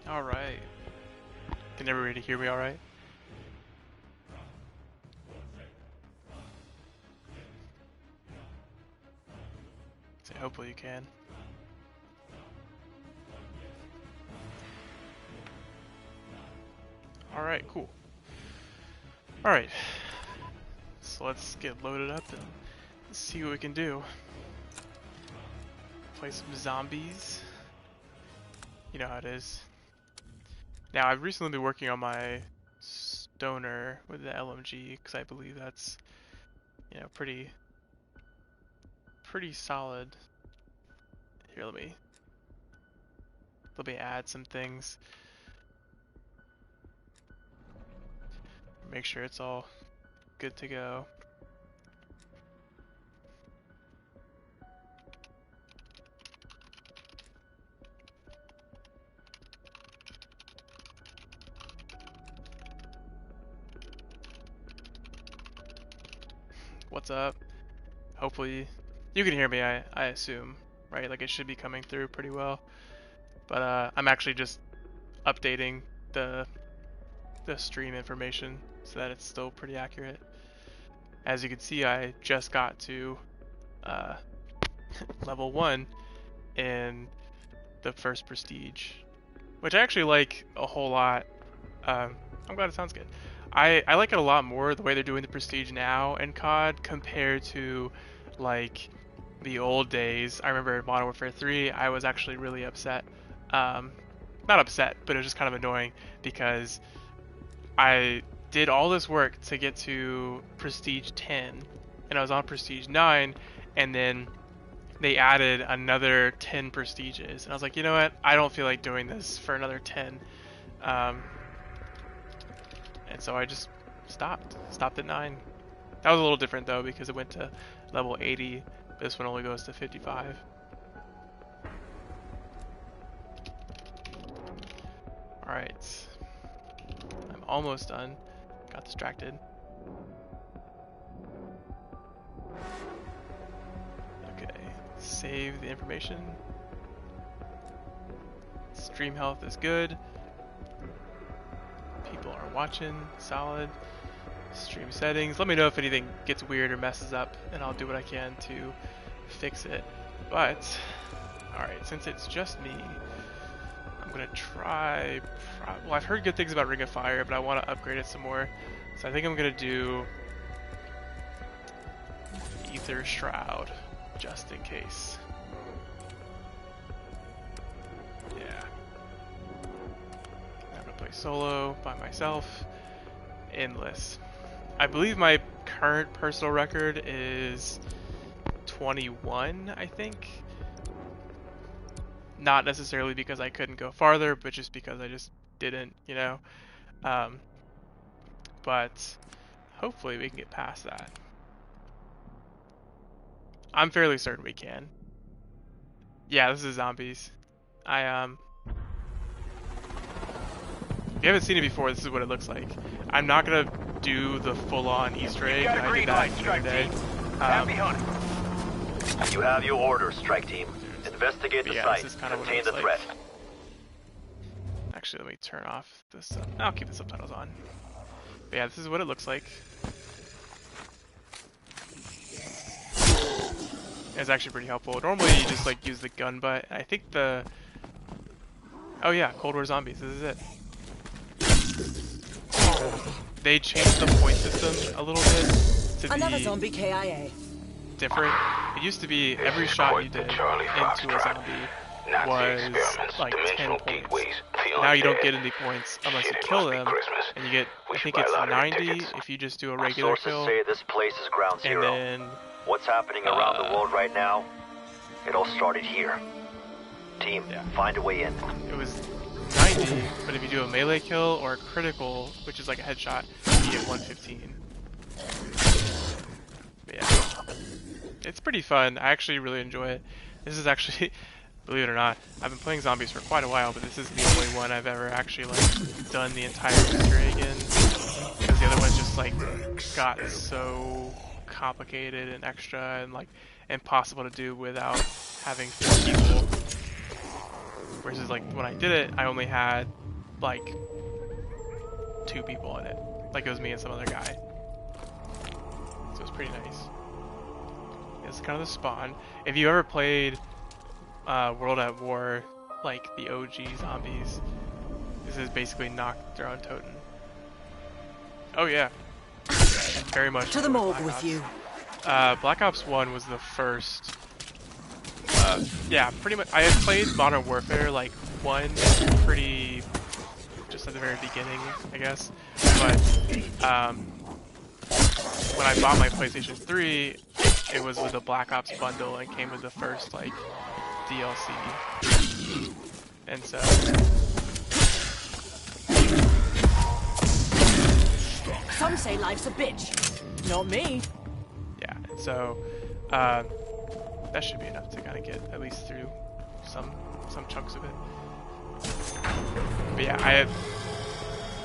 Alright. Can everybody hear me alright? So hopefully you can. Alright, cool. Alright. So let's get loaded up and see what we can do. Play some zombies. You know how it is. Now, I've recently been working on my stoner with the LMG because I believe that's, you know, pretty solid. Here, let me add some things. Make sure it's all good to go. What's up? Hopefully you can hear me, I assume, right? Like it should be coming through pretty well. But I'm actually just updating the stream information so that it's still pretty accurate. As you can see, I just got to level 1 in the first prestige, which I actually like a whole lot. I'm glad it sounds good. I like it a lot more the way they're doing the prestige now in COD compared to like the old days. I remember in Modern Warfare 3 I was actually really upset. Not upset, but it was just kind of annoying because I did all this work to get to prestige 10 and I was on prestige 9, and then they added another 10 prestiges and I was like, you know what, I don't feel like doing this for another 10. And so I just stopped at 9. That was a little different though because it went to level 80. This one only goes to 55. Alright. I'm almost done. Got distracted. Okay. Save the information. Stream health is good. People are watching, solid. Stream settings. Let me know if anything gets weird or messes up, and I'll do what I can to fix it. But, alright, since it's just me, I'm gonna try. Well, I've heard good things about Ring of Fire, but I want to upgrade it some more. So I think I'm gonna do Ether Shroud, just in case. Yeah. I'm gonna play solo by myself. Endless. I believe my current personal record is 21, I think. Not necessarily because I couldn't go farther, but just because I just didn't, you know. But hopefully we can get past that. I'm fairly certain we can. Yeah, this is zombies. If you haven't seen it before, this is what it looks like. I'm not gonna do the full-on Easter egg. I did that the other day. You have your orders, strike team. Investigate the site. Contain the threat. Actually, let me turn off this. I'll keep the subtitles on. But yeah, this is what it looks like. It's actually pretty helpful. Normally, you just like use the gun butt. I think the. Oh yeah, Cold War Zombies. This is it. They changed the point system a little bit to Another zombie KIA. Different. It used to be every shot you did into a zombie was like 10 points. Now you don't get any points unless you kill them, and you get, I think it's 90 if you just do a regular kill. Say this place is ground zero. And then what's happening around the world right now? It all started here. Team, find a way in. It was 90, but if you do a melee kill or a critical, which is like a headshot, you get 115. But yeah. It's pretty fun. I actually really enjoy it. This is actually, believe it or not, I've been playing zombies for quite a while, but this is the only one I've ever actually like done the entire Easter egg in. Because the other ones just like got so complicated and extra and like impossible to do without having 3 people. Versus like when I did it, I only had like 2 people in it. Like it was me and some other guy. So it was pretty nice. It's kind of the spawn. If you ever played World at War, like the OG zombies, this is basically Nocturne Toten. Oh yeah. Very much to the morgue with you. Black Ops 1 was the first. Yeah, pretty much. I had played Modern Warfare like 1 pretty just at the very beginning, I guess. But when I bought my PlayStation 3, it was with the Black Ops bundle and came with the first like DLC. And so some say life's a bitch. Not me. Yeah, and so that should be enough to kind of get at least through some chunks of it. But yeah,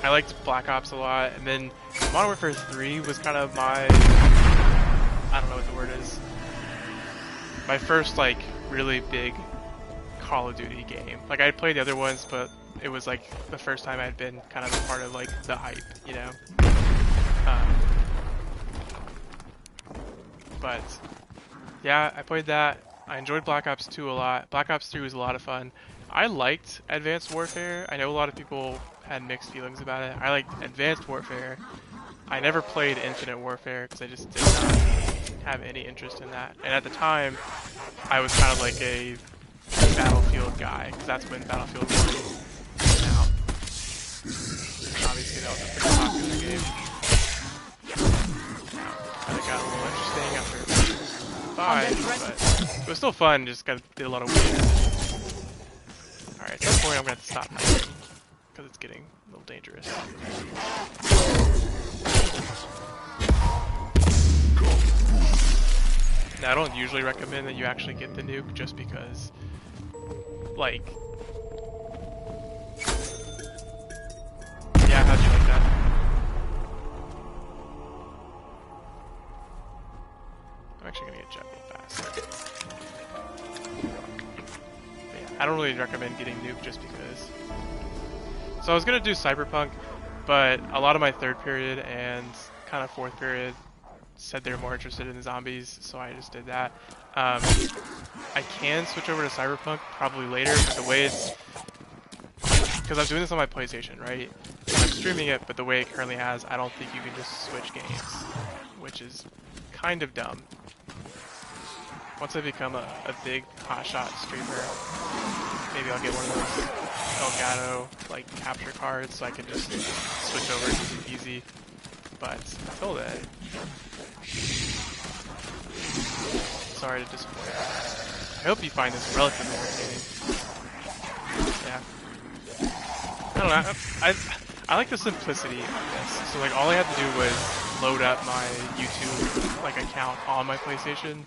I liked Black Ops a lot, and then Modern Warfare 3 was kind of my, I don't know what the word is, my first like really big Call of Duty game. Like I had played the other ones, but it was like the first time I'd been kind of a part of like the hype, you know. But yeah, I played that. I enjoyed Black Ops 2 a lot. Black Ops 3 was a lot of fun. I liked Advanced Warfare. I know a lot of people had mixed feelings about it. I liked Advanced Warfare. I never played Infinite Warfare because I just did not have any interest in that. And at the time, I was kind of like a Battlefield guy because that's when Battlefield 1 came out. Obviously, that was a pretty popular game. And it got a little interesting after 5, but it was still fun. Just did a lot of weird. Alright, at some point I'm going to have to stop hiding because it's getting a little dangerous. Now, I don't usually recommend that you actually get the nuke just because, like, yeah, how'd you like that? I'm actually going to get jet real fast. I don't really recommend getting nuked just because. So I was gonna do Cyberpunk, but a lot of my 3rd period and kind of 4th period said they're more interested in the zombies, so I just did that. I can switch over to Cyberpunk probably later, but the way it's, because I'm doing this on my PlayStation, right? I'm streaming it, but the way it currently has, I don't think you can just switch games, which is kind of dumb. Once I become a big hotshot streamer, maybe I'll get one of those Elgato like capture cards so I can just switch over easy. But until then, sorry to disappoint. I hope you find this relatively entertaining. Yeah. I don't know. I like the simplicity of this. So like all I had to do was load up my YouTube like account on my PlayStation.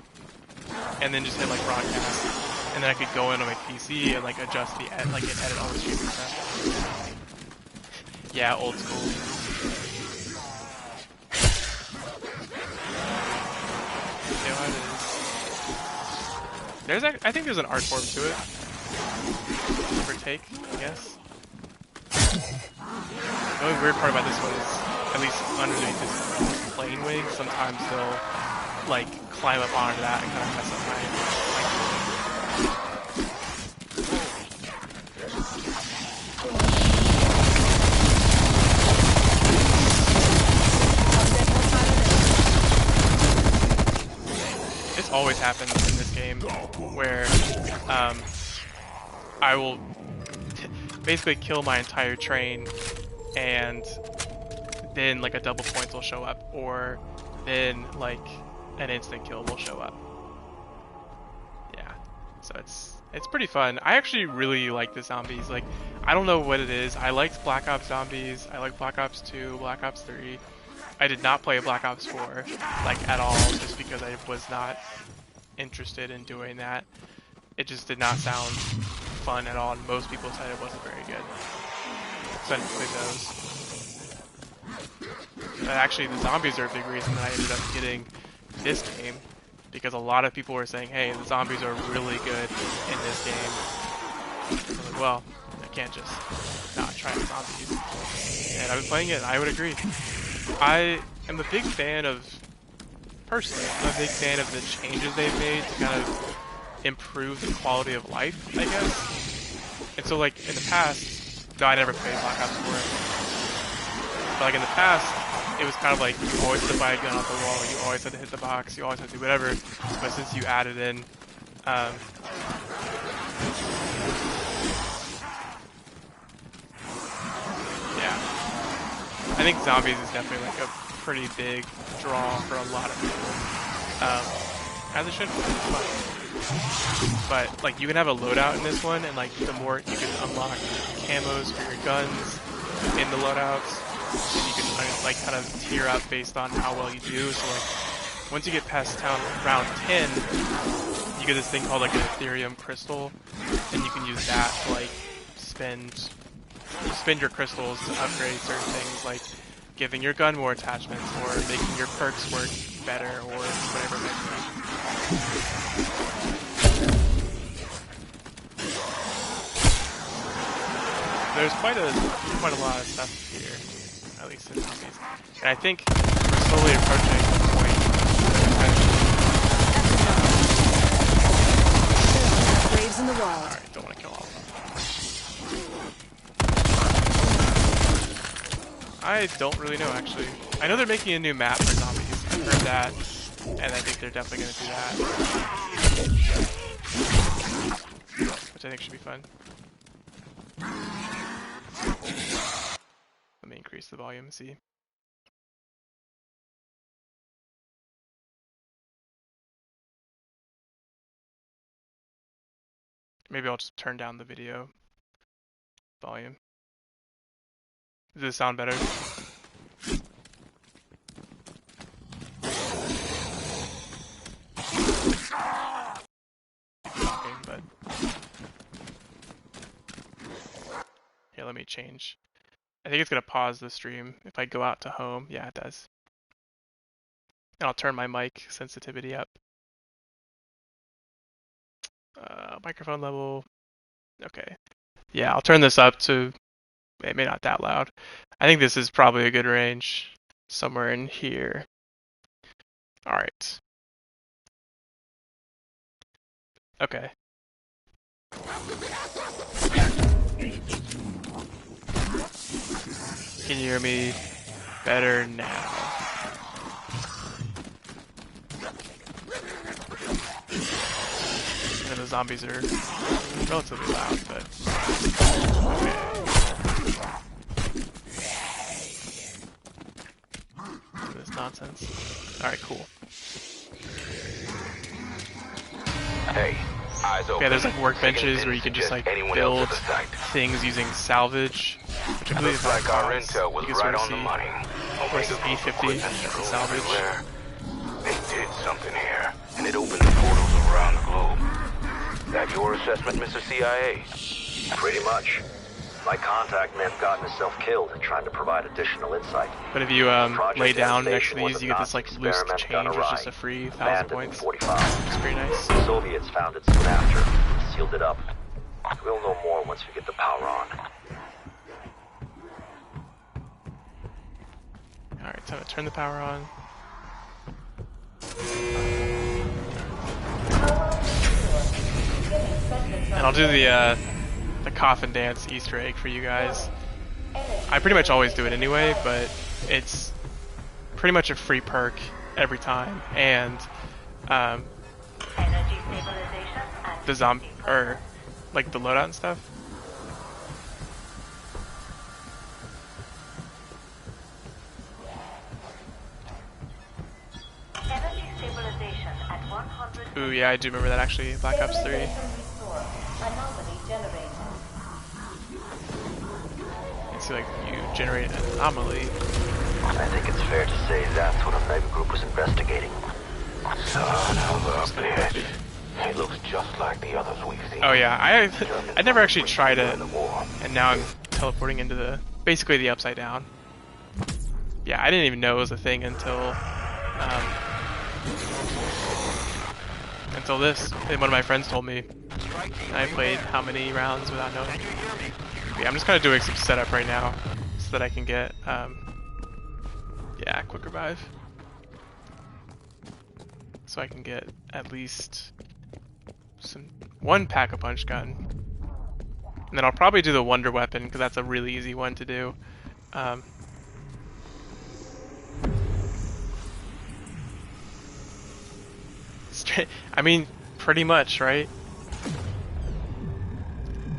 And then just hit like broadcast, and then I could go into my PC and like adjust the edit, edit all the streaming stuff. Yeah, old school. You know how it is. I think there's an art form to it. Give or take, I guess. The only weird part about this one is, at least underneath this plane wing, sometimes they'll like climb up onto that and kind of mess up my This always happens in this game where I will basically kill my entire train and then like a double points will show up, or then like an instant kill will show up. Yeah, so it's pretty fun. I actually really like the zombies. Like, I don't know what it is. I liked Black Ops Zombies. I like Black Ops 2, Black Ops 3. I did not play Black Ops 4 like at all, just because I was not interested in doing that. It just did not sound fun at all, and most people said it wasn't very good. So I didn't play those. But actually, the zombies are a big reason that I ended up getting this game, because a lot of people were saying, hey, the zombies are really good in this game. I was like, well, I can't just not try zombies. And I've been playing it, and I would agree. I am a big fan of, personally, I'm a big fan of the changes they've made to kind of improve the quality of life, I guess. And so, like, in the past, no, I never played Black Ops 4. But, like, in the past, it was kind of like you always had to buy a gun off the wall, you always had to hit the box, you always had to do whatever. But since you added in, yeah, I think zombies is definitely like a pretty big draw for a lot of people. As it should be, it's fun. But like you can have a loadout in this one, and like the more you can unlock camos for your guns in the loadouts, you can like kind of tier up based on how well you do. So like once you get past round 10, you get this thing called like an Ethereum crystal, and you can use that to like spend your crystals to upgrade certain things, like giving your gun more attachments or making your perks work better or whatever it might be. There's quite a lot of stuff here, at least in zombies. And I think we're slowly approaching the point where Graves in the wild. Alright, don't want to kill all of them. I don't really know, actually. I know they're making a new map for zombies. I've heard that, and I think they're definitely going to do that. Which I think should be fun. Let me increase the volume and see. Maybe I'll just turn down the video volume. Does this sound better? Talking, but here, let me change. I think it's gonna pause the stream if I go out to home. Yeah, it does. And I'll turn my mic sensitivity up. Microphone level. Okay. Yeah, I'll turn this up to maybe not that loud. I think this is probably a good range. Somewhere in here. Alright. Okay. Can you hear me better now? And the zombies are relatively loud, but okay. This nonsense. Alright, cool. Hey, eyes open. Yeah, there's like workbenches where you can just like build things using salvage, which I believe is like our costs. intel was You can right sort of on the see money. versus 850 for salvage. They did something here, and it opened the portals around the globe. That your assessment, Mr. CIA? Pretty much. My contact may have gotten himself killed trying to provide additional insight. But if you lay down next to these, you get this like loose change, which is just a free 1,000 points. It's pretty nice. The Soviets found it soon after, sealed it up. We'll know more once we get the power on. Alright, time to turn the power on. And I'll do the coffin dance Easter egg for you guys. I pretty much always do it anyway, but it's pretty much a free perk every time, and the zombie or like the loadout and stuff. Ooh, yeah, I do remember that actually. Black Ops 3. See, like, you generate an anomaly. I think it's fair to say that's what Omega Group was investigating. Son of a bitch. He looks just like the others we've seen. Oh yeah, I never actually tried it, and now I'm teleporting into basically the Upside Down. Yeah, I didn't even know it was a thing until until this. And one of my friends told me. And I played how many rounds without knowing. But yeah, I'm just kind of doing some setup right now so that I can get, yeah, quick revive. So I can get at least one Pack-a-Punch gun. And then I'll probably do the Wonder Weapon because that's a really easy one to do. I mean, pretty much, right?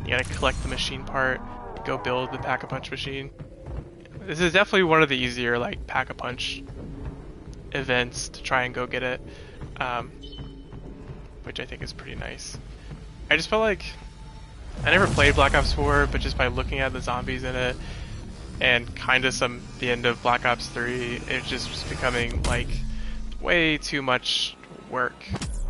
You gotta collect the machine part, go build the Pack-a-Punch machine. This is definitely one of the easier like Pack-a-Punch events to try and go get it, which I think is pretty nice. I just felt like I never played Black Ops 4, but just by looking at the zombies in it and kind of the end of Black Ops 3, it's just becoming like way too much work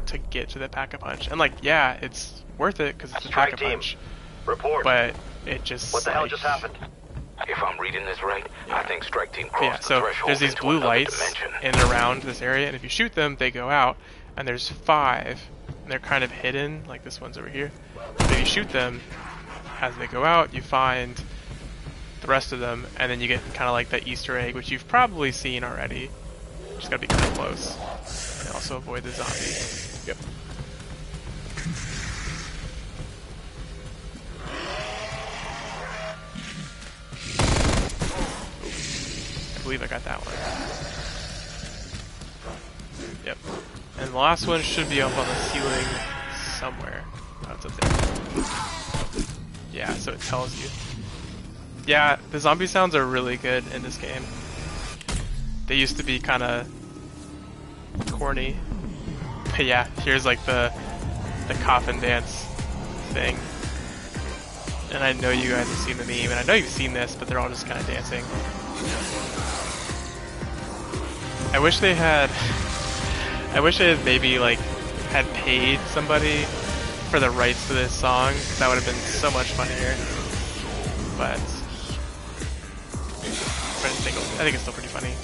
to get to the Pack-a-Punch. And like, yeah, it's worth it because it's a Pack-a-Punch. Report. But it just What the hell just happened? If I'm reading this right, I think Strike Team crossed yeah, the so threshold there's these into blue another lights dimension. in and around this area, and if you shoot them, they go out. And there's 5, and they're kind of hidden, like this one's over here. So if you shoot them, as they go out, you find the rest of them, and then you get kind of like that Easter egg, which you've probably seen already. Just gotta be kind of close. And also avoid the zombie. Yep. I believe I got that one. Yep. And the last one should be up on the ceiling somewhere. Oh, it's up there. Yeah, so it tells you. Yeah, the zombie sounds are really good in this game. They used to be kind of corny. But yeah, here's like the coffin dance thing. And I know you guys have seen the meme, and I know you've seen this, but they're all just kind of dancing. I wish they had maybe like had paid somebody for the rights to this song. That would have been so much funnier. But I think it's still pretty funny.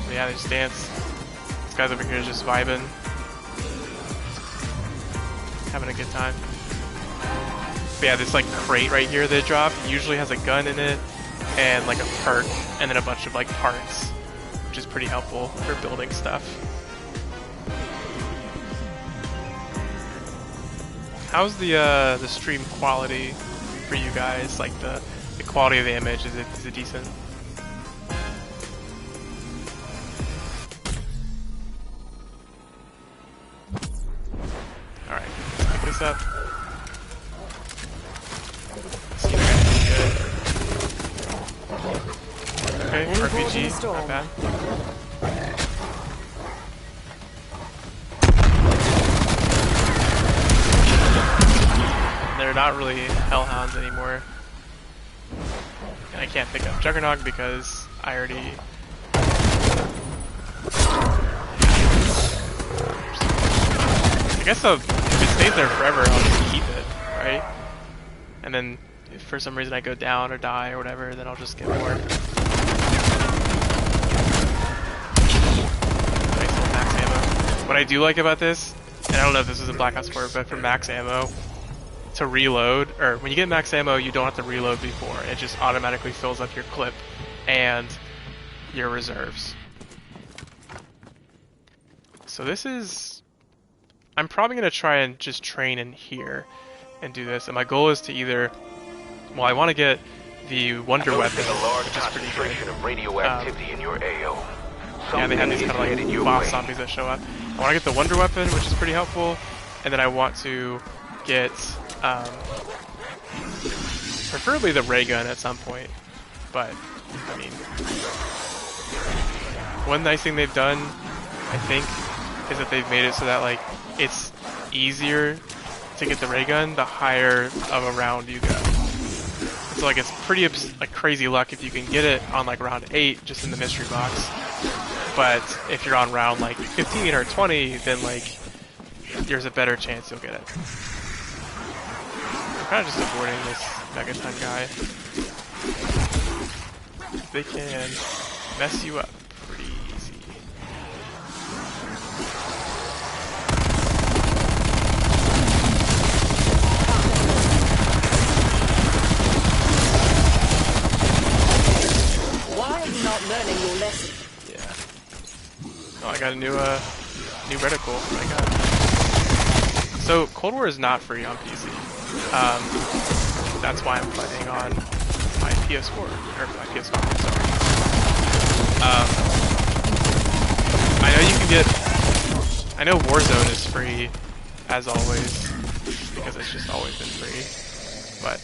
But yeah, they just dance. This guy's over here is just vibing, having a good time. But yeah, this like crate right here they drop usually has a gun in it and like a perk and then a bunch of like parts, which is pretty helpful for building stuff. How's the stream quality for you guys? Like the quality of the image, is it decent? All right, let's pick this up. See, good. Okay, RPG, not bad. They're not really Hellhounds anymore. And I can't pick up Juggernog because I already... I guess if it stays there forever, I'll just keep it, right? And then if for some reason I go down or die or whatever, then I'll just get more. Nice little max ammo. What I do like about this, and I don't know if this is in Black Ops 4, but for max ammo, to reload, or when you get max ammo, you don't have to reload before. It just automatically fills up your clip and your reserves. So this is... I'm probably going to try and just train in here and do this. And my goal is to either... Well, I want to get the Wonder Weapon, which is pretty good. Of radioactivity in your AO. Yeah, they have these kind of like boss zombies that show up. I want to get the Wonder Weapon, which is pretty helpful. And then I want to get... preferably the ray gun at some point, but I mean, one nice thing they've done, I think, is that they've made it so that like it's easier to get the ray gun the higher of a round you go. So like it's pretty like crazy luck if you can get it on like round 8 just in the mystery box, but if you're on round like 15 or 20, then like there's a better chance you'll get it. I'm kind of just avoiding this Megaton guy. They can mess you up pretty easy. got a new reticle for my gun. So Cold War is not free on PC. That's why I'm playing on my PS4 or my PS5. Sorry. I know you can get. I know Warzone is free, as always, because it's just always been free. But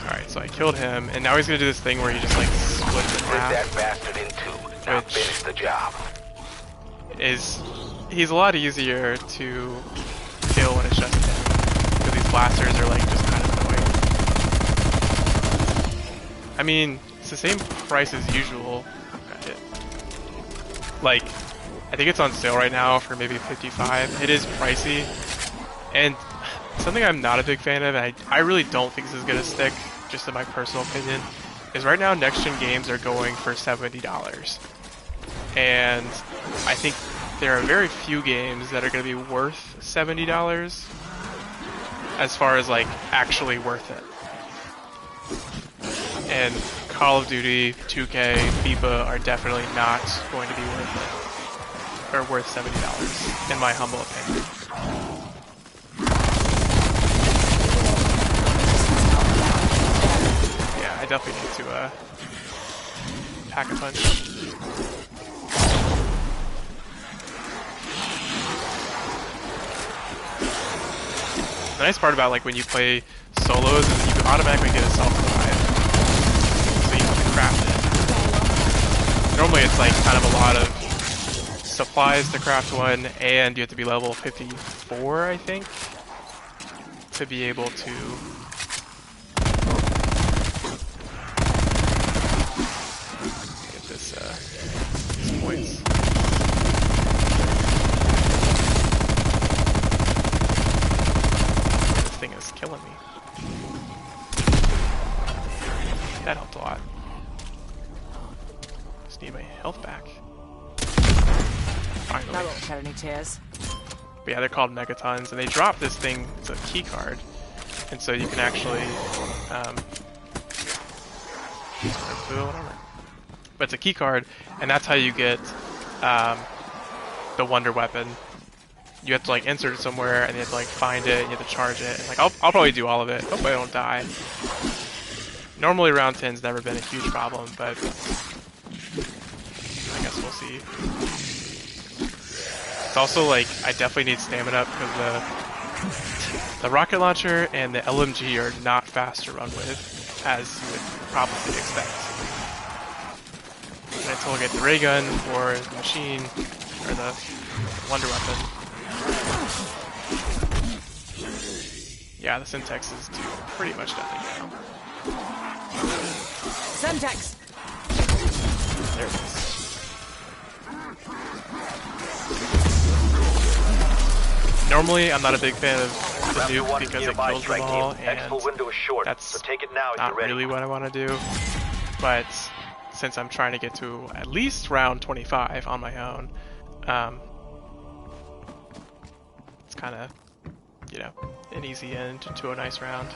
alright, so I killed him, and now he's gonna do this thing where he just like splits in half. That bastard in two. Now finish the job. He's a lot easier to kill when it's just him, because these blasters are like just kind of annoying. I mean, it's the same price as usual. Got it. Like, I think it's on sale right now for maybe $55. It is pricey, and something I'm not a big fan of, and I really don't think this is gonna stick, just in my personal opinion, is right now next-gen games are going for $70. And I think there are very few games that are going to be worth $70 as far as like actually worth it. And Call of Duty, 2K, FIFA are definitely not going to be worth it, or worth $70 in my humble opinion. Yeah, I definitely need to pack a punch. The nice part about like when you play solos is you can automatically get a self-revive, so you can craft it. Normally it's like kind of a lot of supplies to craft one, and you have to be level 54, I think, to be able to get these points. Thing is killing me. That helped a lot. Just need my health back. Finally. That won't shed any tears. But yeah, they're called Megatons, and they drop this thing. It's a key card, and so you can actually, but it's a key card, and that's how you get the Wonder Weapon. You have to like insert it somewhere, and you have to like find it, and you have to charge it. And, like I'll probably do all of it. Hope I don't die. Normally round 10's never been a huge problem, but I guess we'll see. It's also like I definitely need stamina because the rocket launcher and the LMG are not fast to run with, as you would probably expect. And until I get the ray gun or the machine or the Wonder Weapon. Yeah, the Syntax is doing pretty much nothing now. Semtex! There it is. Normally, I'm not a big fan of the nuke because it kills them all, and that's not really what I want to do. But since I'm trying to get to at least round 25 on my own, it's kind of, you know, an easy end to a nice round.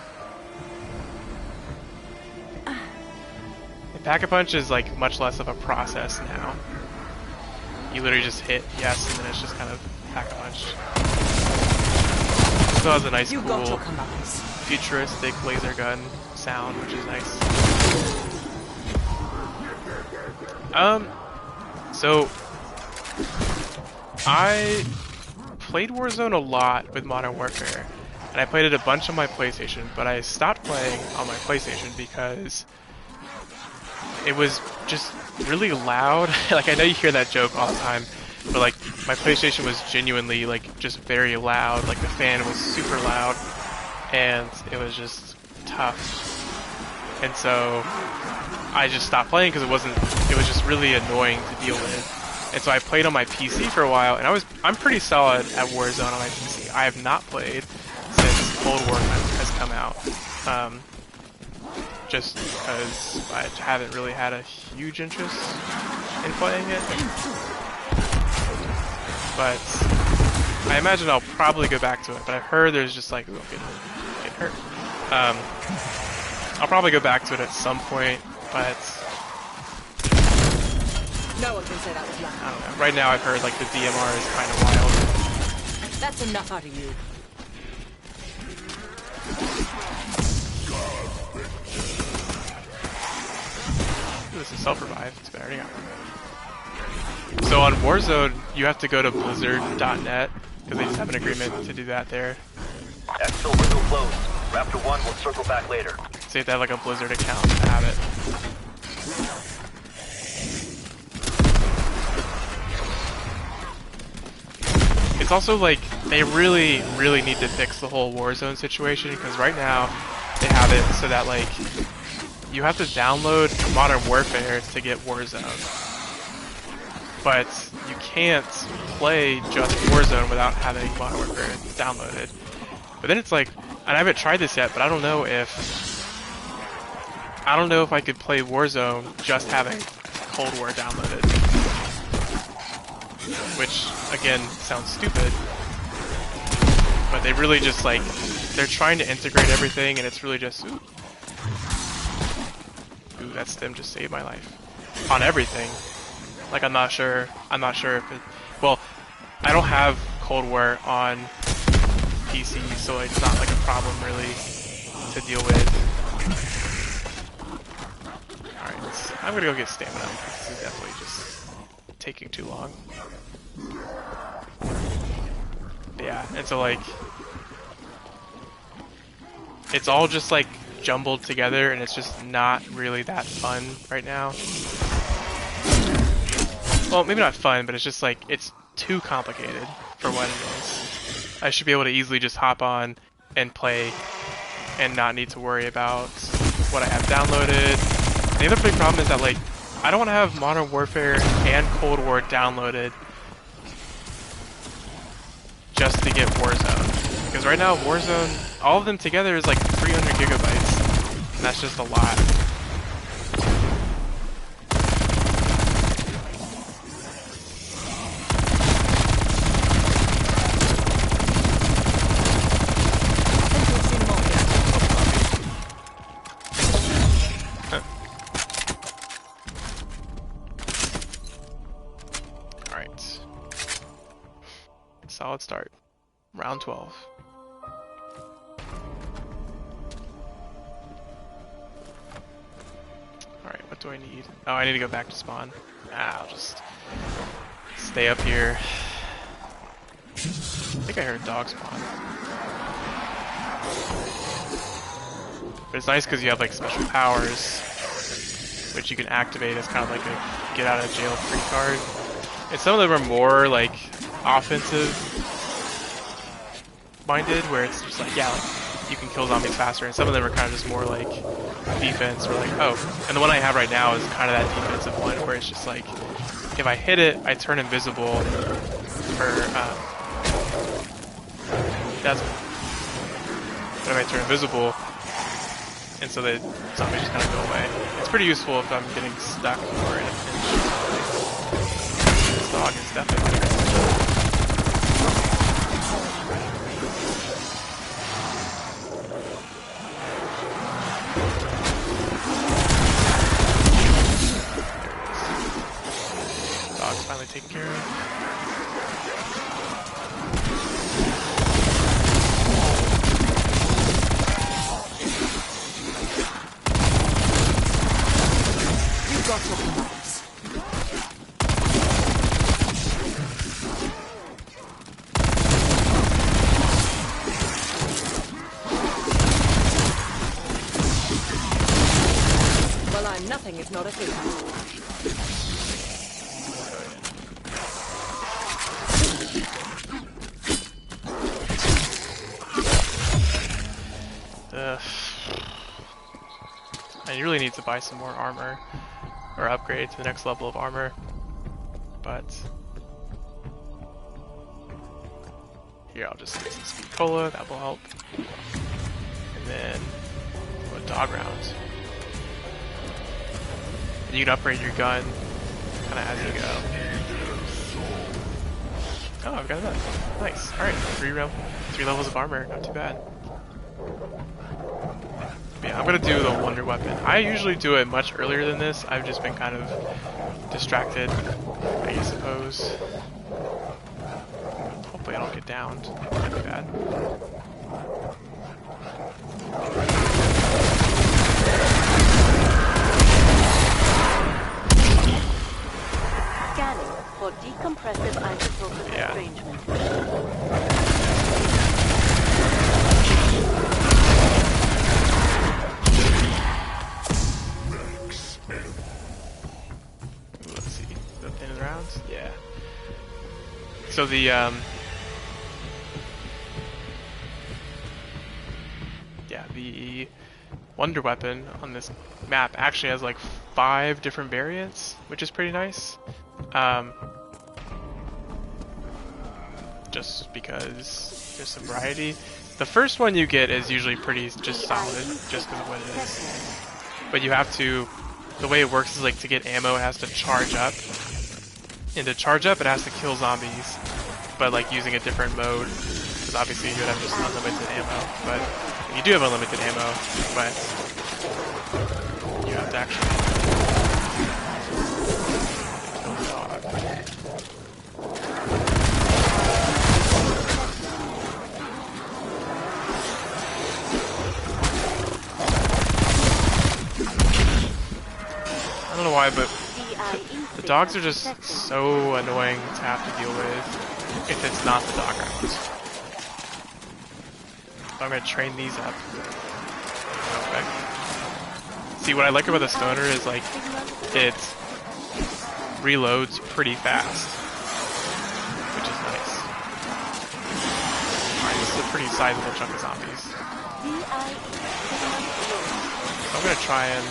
And Pack-a-Punch is like much less of a process now. You literally just hit yes, and then it's just kind of Pack-a-Punch. Still has a nice, cool, futuristic laser gun sound, which is nice. So I played Warzone a lot with Modern Warfare, and I played it a bunch on my PlayStation, but I stopped playing on my PlayStation because it was just really loud. Like, I know you hear that joke all the time, but like my PlayStation was genuinely like just very loud. Like the fan was super loud, and it was just tough. And so I just stopped playing because it was just really annoying to deal with. And so I played on my PC for a while, and I'm pretty solid at Warzone on my PC. I have not played since Cold War has come out, just because I haven't really had a huge interest in playing it. But I imagine I'll probably go back to it. But I've heard there's just like, ooh, I'm getting hurt. I'll probably go back to it at some point, but No one can say that was luck. I don't know. Right now I've heard like the DMR is kind of wild. That's enough out of you. Ooh, this is self-revive. It's been already got one. So on Warzone, you have to go to blizzard.net because they just have an agreement to do that there. Exfil window closed. Raptor 1 will circle back later. So you have to have like a Blizzard account to have it. It's also like they really need to fix the whole Warzone situation because right now they have it so that like you have to download Modern Warfare to get Warzone. But you can't play just Warzone without having Modern Warfare downloaded. But then it's like, and I haven't tried this yet, but I don't know if I could play Warzone just having Cold War downloaded. Which, again, sounds stupid. But they really just like, they're trying to integrate everything and it's really just, ooh, that stim just saved my life. On everything. Like I'm not sure if it, well, I don't have Cold War on PC, so it's not like a problem really to deal with. Alright, I'm gonna go get stamina. This is definitely just taking too long. Yeah, and so like, it's all just like jumbled together and it's just not really that fun right now. Well, maybe not fun, but it's just like, it's too complicated for what it is. I should be able to easily just hop on and play and not need to worry about what I have downloaded. The other big problem is that like, I don't want to have Modern Warfare and Cold War downloaded just to get Warzone. Because right now Warzone, all of them together is like 300 gigabytes. And that's just a lot. Solid start. Round 12. Alright, what do I need? Oh, I need to go back to spawn. I'll just stay up here. I think I heard a dog spawn. But it's nice because you have like special powers, which you can activate as kind of like a get out of jail free card. And some of them are more like offensive minded, where it's just like, yeah, like, you can kill zombies faster, and some of them are kind of just more like defense, or like, oh, and the one I have right now is kind of that defensive one, where it's just like, if I hit it, I turn invisible, or, but if I turn invisible, and so the zombies just kind of go away. It's pretty useful if I'm getting stuck or in a pinch. This dog is definitely finally taken care of. You've got your commands. Well, I'm nothing if not a thief. I really need to buy some more armor, or upgrade to the next level of armor, but here I'll just get some speed cola, that will help, and then a dog round. And you can upgrade your gun kind of as you go. Oh, I've got that. Nice. All right, 3 levels of armor, not too bad. Yeah, I'm gonna do the Wonder Weapon. I usually do it much earlier than this. I've just been kind of distracted, I suppose. Hopefully I don't get downed. That'd be bad. Scanning for decompressive isotopic estrangement. Let's see. The thin rounds? Yeah. So the the Wonder Weapon on this map actually has like 5 different variants, which is pretty nice. Just because there's some variety. The first one you get is usually pretty just solid, just because of what it is. But you have to, the way it works is like to get ammo it has to charge up. And to charge up it has to kill zombies, but like using a different mode. Because obviously you would have just unlimited ammo, but you do have unlimited ammo, but you have to actually kill the dog. I don't know why, but the dogs are just so annoying to have to deal with if it's not the dog rounds. I'm gonna train these up. Okay. See, what I like about the stoner is like it reloads pretty fast, which is nice. Alright, this is a pretty sizable chunk of zombies. So I'm gonna try and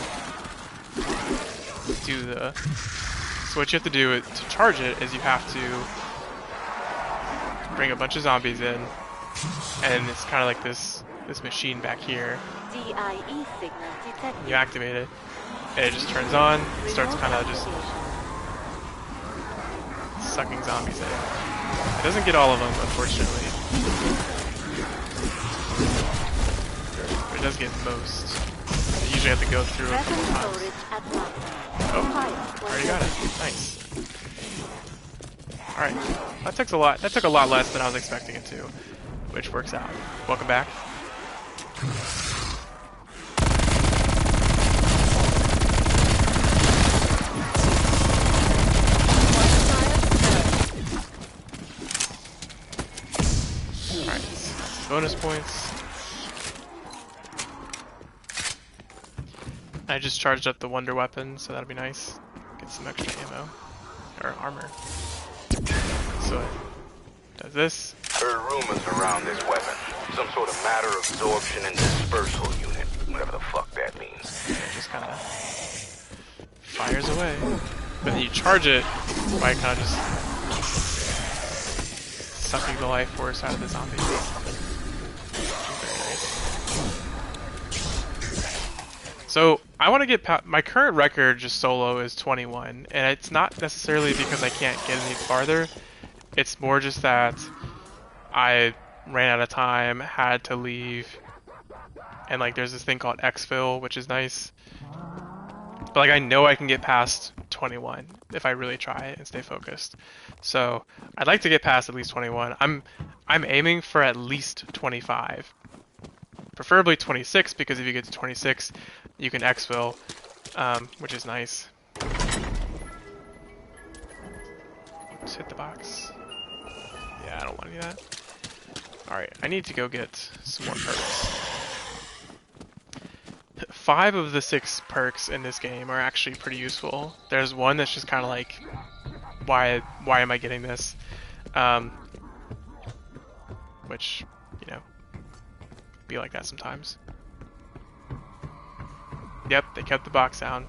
do the... So what you have to do to charge it is you have to bring a bunch of zombies in, and it's kind of like this machine back here. You activate it, and it just turns on, starts kind of just sucking zombies in. It doesn't get all of them, unfortunately. But it does get most. You usually have to go through a couple times. Oh, already got it. Nice. Alright. That took a lot less than I was expecting it to, which works out. Welcome back. Alright, bonus points. I just charged up the Wonder Weapon, so that'll be nice. Get some extra ammo. Or armor. So it does this. Heard rumors around this weapon. Some sort of matter absorption and dispersal unit. Whatever the fuck that means. It just kind of fires away. But then you charge it by kind of just sucking the life force out of the zombie. Very nice. So I want to get my current record just solo is 21, and it's not necessarily because I can't get any farther. It's more just that I ran out of time, had to leave, and like there's this thing called exfil, which is nice. But like I know I can get past 21 if I really try it and stay focused. So I'd like to get past at least 21. I'm aiming for at least 25. Preferably 26, because if you get to 26, you can exfil, which is nice. Just hit the box. Yeah, I don't want to do that. Alright, I need to go get some more perks. 5 of the 6 perks in this game are actually pretty useful. There's one that's just kind of like, why am I getting this? Which, you know, be like that sometimes. Yep, they kept the box down.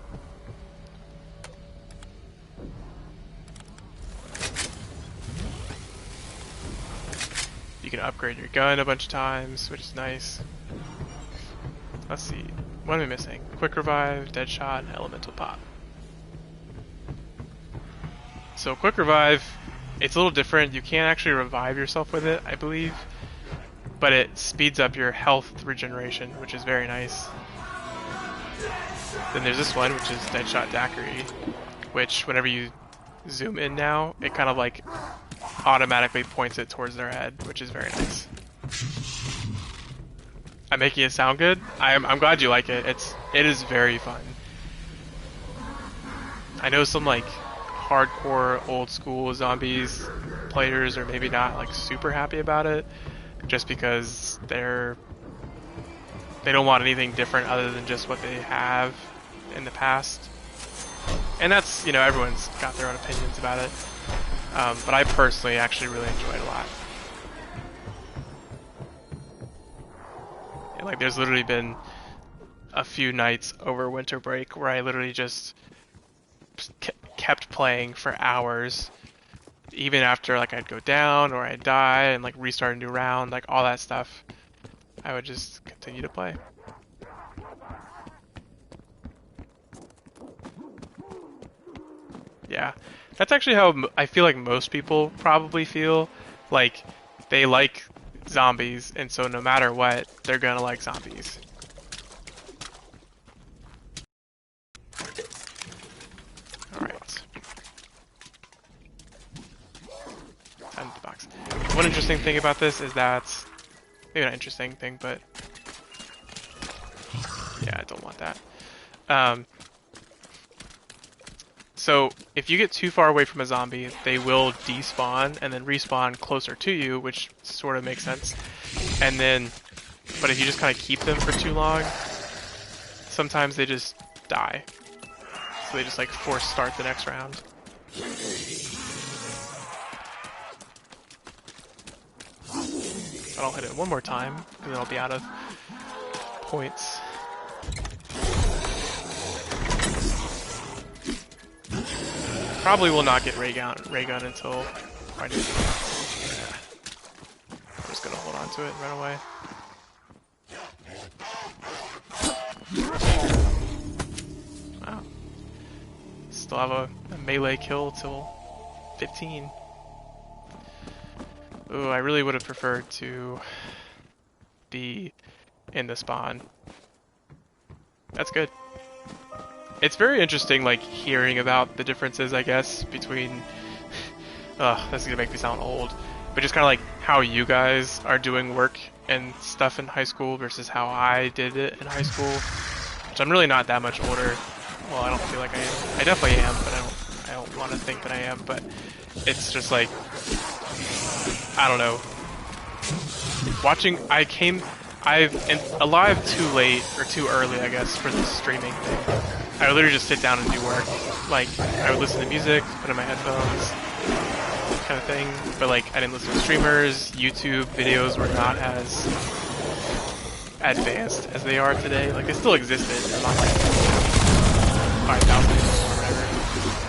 You can upgrade your gun a bunch of times, which is nice. Let's see, what am I missing? Quick Revive, Dead Shot, Elemental Pop. So Quick Revive, it's a little different. You can't actually revive yourself with it, I believe. But it speeds up your health regeneration, which is very nice. Then there's this one, which is Deadshot Daiquiri, which whenever you zoom in now, it kind of like automatically points it towards their head, which is very nice. I'm making it sound good. I'm glad you like it. It is very fun. I know some like hardcore old school zombies players are maybe not like super happy about it, just because they don't want anything different other than just what they have in the past. And that's, you know, everyone's got their own opinions about it. But I personally actually really enjoy it a lot. And, like, there's literally been a few nights over winter break where I literally just kept playing for hours, even after like I'd go down or I'd die and like restart a new round, like all that stuff. I would just continue to play. Yeah, that's actually how I feel like most people probably feel. Like, they like zombies, and so no matter what, they're gonna like zombies. Alright. Time to box. One interesting thing about this is that, maybe not interesting thing, but yeah, I don't want that. So if you get too far away from a zombie, they will despawn and then respawn closer to you, which sort of makes sense. And then, but if you just kind of keep them for too long, sometimes they just die. So they just like force start the next round. But I'll hit it one more time, because then I'll be out of points. Probably will not get ray gun until quite a few. I'm just gonna hold on to it and run away. Wow. Still have a melee kill till 15. Ooh, I really would have preferred to be in the spawn. That's good. It's very interesting, like, hearing about the differences, I guess, between... Ugh, this is gonna make me sound old. But just kind of like how you guys are doing work and stuff in high school versus how I did it in high school. Which I'm really not that much older. Well, I don't feel like I am. I definitely am, but I don't want to think that I am. But it's just like... I don't know. Watching... I've alive too late, or too early, I guess, for the streaming thing. I would literally just sit down and do work. Like, I would listen to music, put in my headphones, kind of thing. But like, I didn't listen to streamers. YouTube videos were not as advanced as they are today. Like, they still existed. They're not like 5,000 or whatever.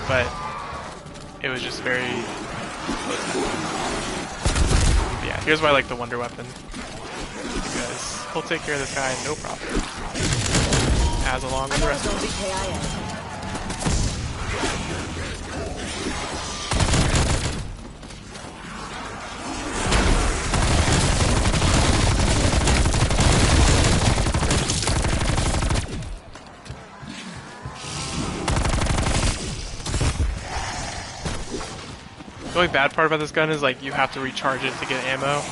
But it was just very... Yeah, here's why I like the Wonder Weapon. Because he'll take care of this guy, no problem. As along with the rest of them. The only bad part about this gun is like you have to recharge it to get ammo.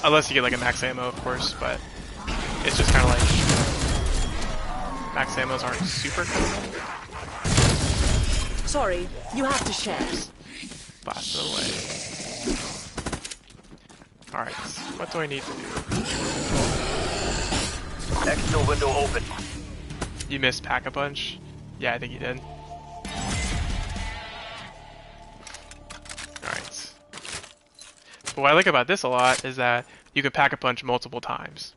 Unless you get like a max ammo, of course, but it's just kind of like max ammos aren't super common. Sorry, you have to share. Blast it away. Alright, what do I need to do? Exfil window open. You missed Pack-a-Punch? Yeah, I think you did. Alright. But what I like about this a lot is that you can Pack-a-Punch multiple times.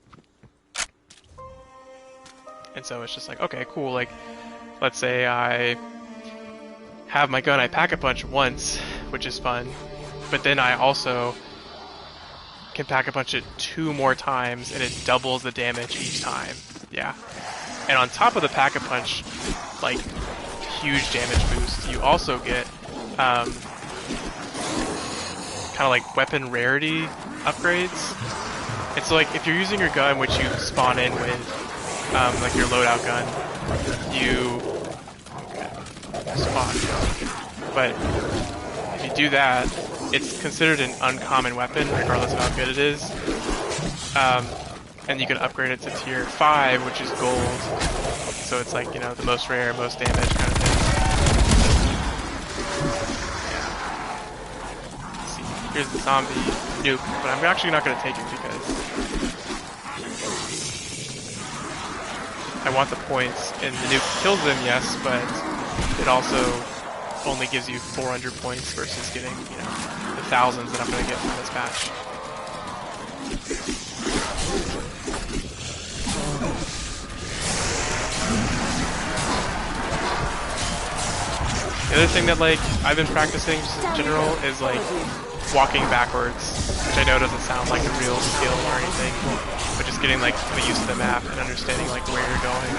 And so it's just like, okay, cool, like, let's say I have my gun, I Pack-a-Punch once, which is fun, but then I also can Pack-a-Punch it 2 more times, and it doubles the damage each time. Yeah. And on top of the Pack-a-Punch, like, huge damage boost, you also get, kind of like weapon rarity upgrades. And so, like, if you're using your gun, which you spawn in with, like your loadout gun, spawn. But if you do that, it's considered an uncommon weapon, regardless of how good it is. And you can upgrade it to tier 5, which is gold. So it's like, you know, the most rare, most damage kind of thing. Let's see, here's the zombie nuke, but I'm actually not going to take it because I want the points, and the nuke kills them, yes, but it also only gives you 400 points versus getting, you know, the thousands that I'm going to get from this match. The other thing that, like, I've been practicing just in general is, like, walking backwards, which I know doesn't sound like a real skill or anything, but just getting, like, the use of the map and understanding, like, where you're going.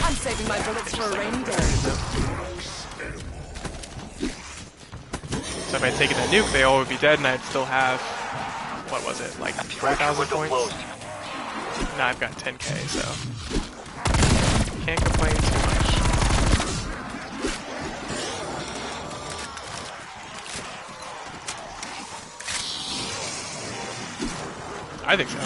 I'm saving my bullets for a rainy day. So if I had taken that nuke, they all would be dead, and I'd still have, what was it, like 4,000 points? Now I've got 10k, so can't complain too much. I think so.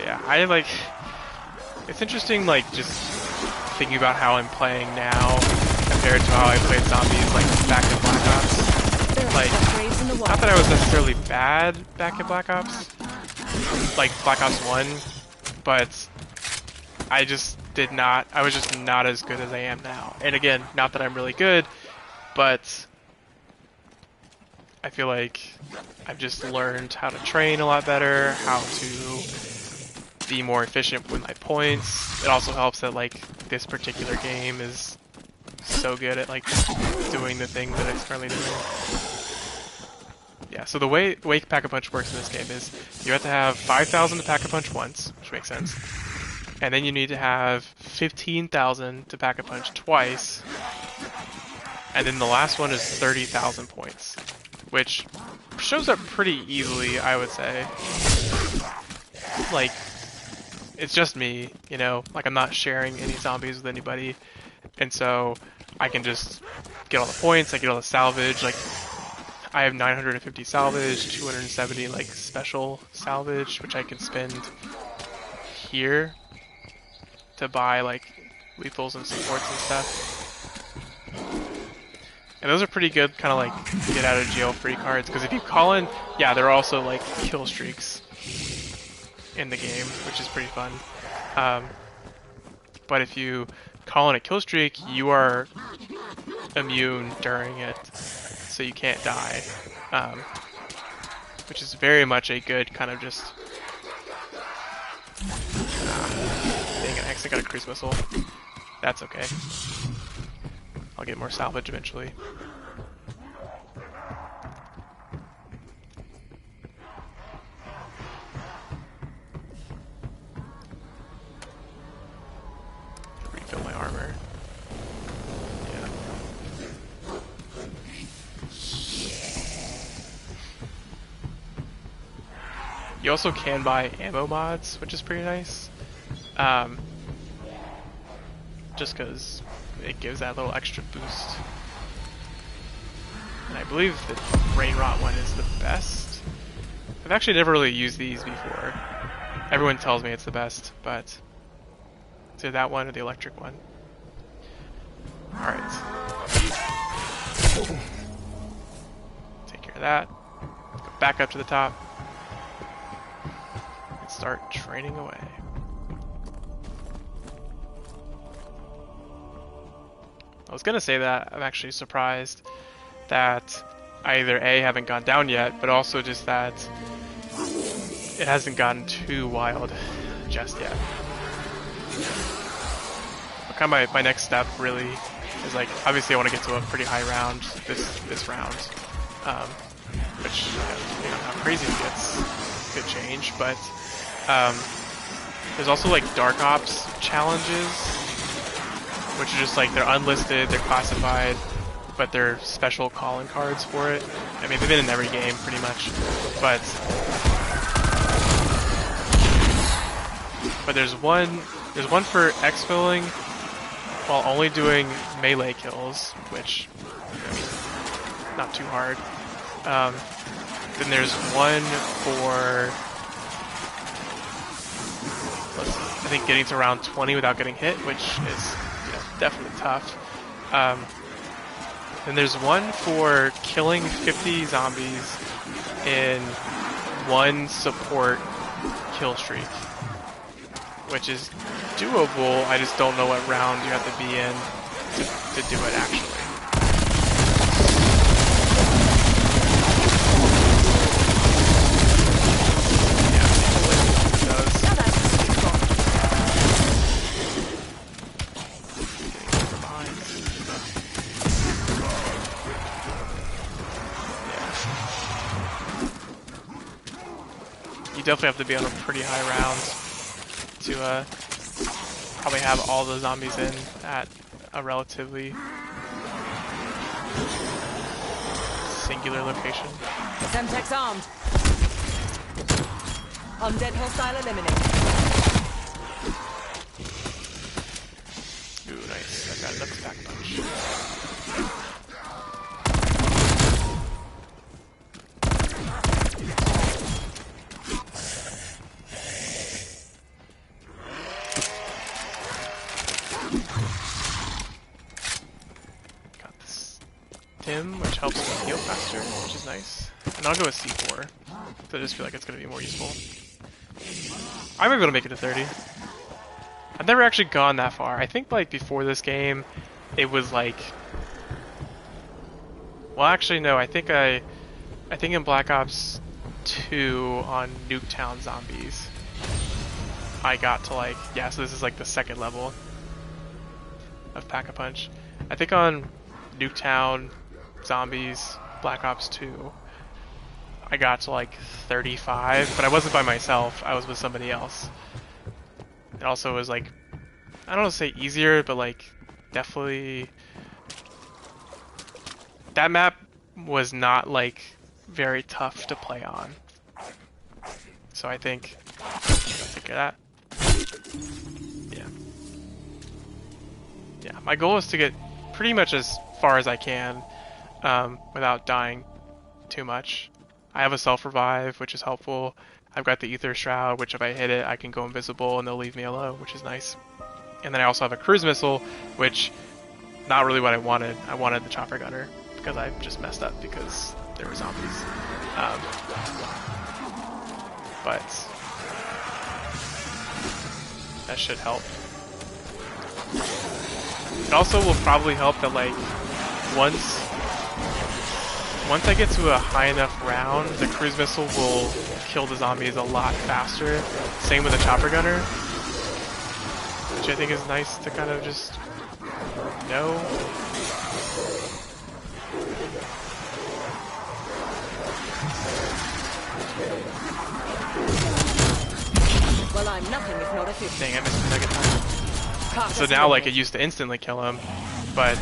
Yeah, I like, it's interesting, like, just thinking about how I'm playing now compared to how I played zombies, like, back in Black Ops. Like, not that I was necessarily bad back in Black Ops, like Black Ops 1, but I just I was just not as good as I am now. And again, not that I'm really good, but I feel like I've just learned how to train a lot better, how to be more efficient with my points. It also helps that, like, this particular game is so good at, like, doing the thing that it's currently doing. Yeah, so the way Pack-a-Punch works in this game is you have to have 5,000 to Pack-a-Punch once, which makes sense. And then you need to have 15,000 to Pack-a-Punch twice. And then the last one is 30,000 points, which shows up pretty easily, I would say. Like, it's just me, you know, like, I'm not sharing any zombies with anybody. And so I can just get all the points, I get all the salvage, like, I have 950 salvage, 270 like special salvage, which I can spend here to buy like lethals and supports and stuff. And those are pretty good kind of like get out of jail free cards, because if you call in, yeah, there are also like kill streaks in the game, which is pretty fun. But if you call in a kill streak, you are immune during it, so you can't die, which is very much a good kind of just... dang it, I actually got a cruise missile. That's okay. I'll get more salvage eventually. Refill my armor. Yeah. You also can buy ammo mods, which is pretty nice. Just because it gives that little extra boost. And I believe the Rain Rot one is the best. I've actually never really used these before. Everyone tells me it's the best, but it's either that one or the electric one. Alright. Take care of that. Go back up to the top. And start training away. I was gonna say that I'm actually surprised that I either A, haven't gone down yet, but also just that it hasn't gotten too wild just yet. But kind of my next step really is like, obviously I want to get to a pretty high round this round, which, you know, how crazy it gets could change, but there's also like Dark Ops challenges, which are just like, they're unlisted, they're classified, but they're special calling cards for it. I mean, they've been in every game pretty much, but there's one for exfilling while only doing melee kills, which, I mean, not too hard. Then there's one for, I think, getting to round 20 without getting hit, which is, you know, definitely tough. Then there's one for killing 50 zombies in one support kill streak, which is doable. I just don't know what round you have to be in to do it actually. Definitely have to be on a pretty high round to probably have all the zombies in at a relatively singular location. Semtex armed. Undead hostile eliminated. Ooh, nice. I've got enough to pack a punch. Which helps me heal faster, which is nice. And I'll go with C4, so I just feel like it's going to be more useful. I might be able to make it to 30. I've never actually gone that far. I think like before this game, it was like... Well, actually no, I think in Black Ops 2 on Nuketown Zombies, I got to like, yeah, so this is like the second level of Pack-a-Punch. I think on Nuketown Zombies, Black Ops 2, I got to like 35, but I wasn't by myself, I was with somebody else. It also was like, I don't want to say easier, but like definitely, that map was not like very tough to play on. So I think, take care of that. Yeah, my goal is to get pretty much as far as I can without dying too much. I have a self-revive, which is helpful. I've got the Ether Shroud, which if I hit it, I can go invisible and they'll leave me alone, which is nice. And then I also have a cruise missile, which, not really what I wanted. I wanted the chopper gunner, because I just messed up because there were zombies. But that should help. It also will probably help that like once I get to a high enough round, the cruise missile will kill the zombies a lot faster. Same with the chopper gunner, which I think is nice to kind of just know. Well, I'm nothing if not efficient. Dang, I missed the second time. So now, like, it used to instantly kill him, but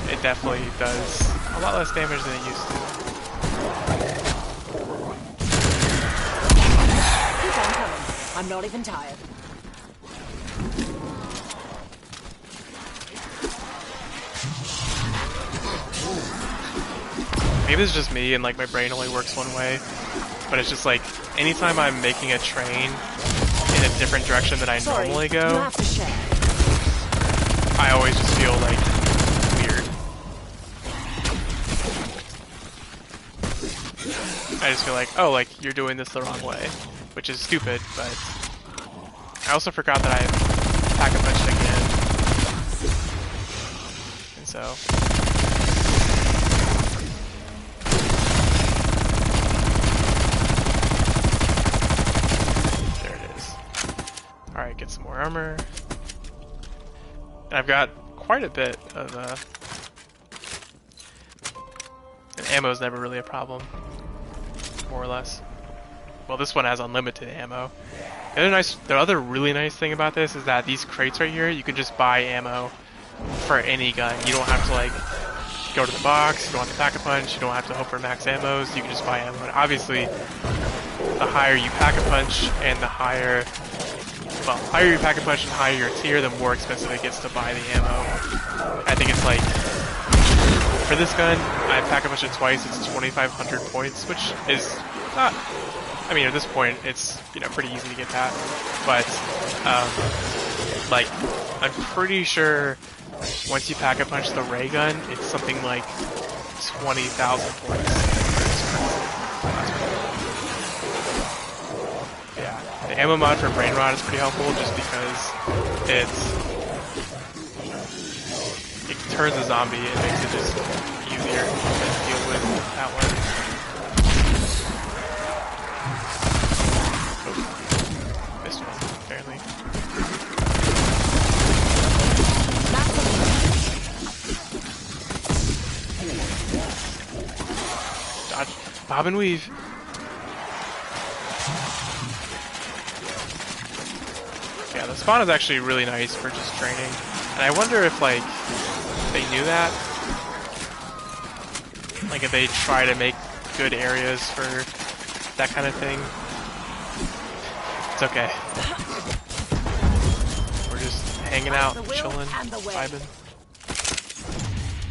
it definitely does a lot less damage than it used to. Keep on coming. I'm not even tired. Maybe it's just me and like my brain only works one way, but it's just like anytime I'm making a train in a different direction than I normally go, you have to share. I always just feel like weird. I just feel like, oh, like you're doing this the wrong way, which is stupid, but I also forgot that I Pack-a-Punched again. And so there it is. Alright, get some more armor. I've got quite a bit of and ammo is never really a problem, more or less. Well, this one has unlimited ammo. The other really nice thing about this is that these crates right here, you can just buy ammo for any gun. You don't have to like go to the box, you don't have to Pack-a-Punch, you don't have to hope for max ammos, you can just buy ammo. And obviously, the higher you Pack-a-Punch and the higher you Pack-a-Punch and higher your tier, the more expensive it gets to buy the ammo. I think it's like, for this gun, I Pack-a-Punched it twice, it's 2,500 points, which is not, I mean, at this point, it's, you know, pretty easy to get that. But, like, I'm pretty sure once you Pack-a-Punch the ray gun, it's something like 20,000 points. Yeah, the ammo mod for Brain Rot is pretty helpful just because it turns a zombie and makes it just easier to deal with that one. Oh, missed one, apparently. Dodge. Bob and weave. Yeah, the spawn is actually really nice for just training. And I wonder if, like, they knew that. Like, if they try to make good areas for that kind of thing. It's okay. We're just hanging out, chilling, vibing.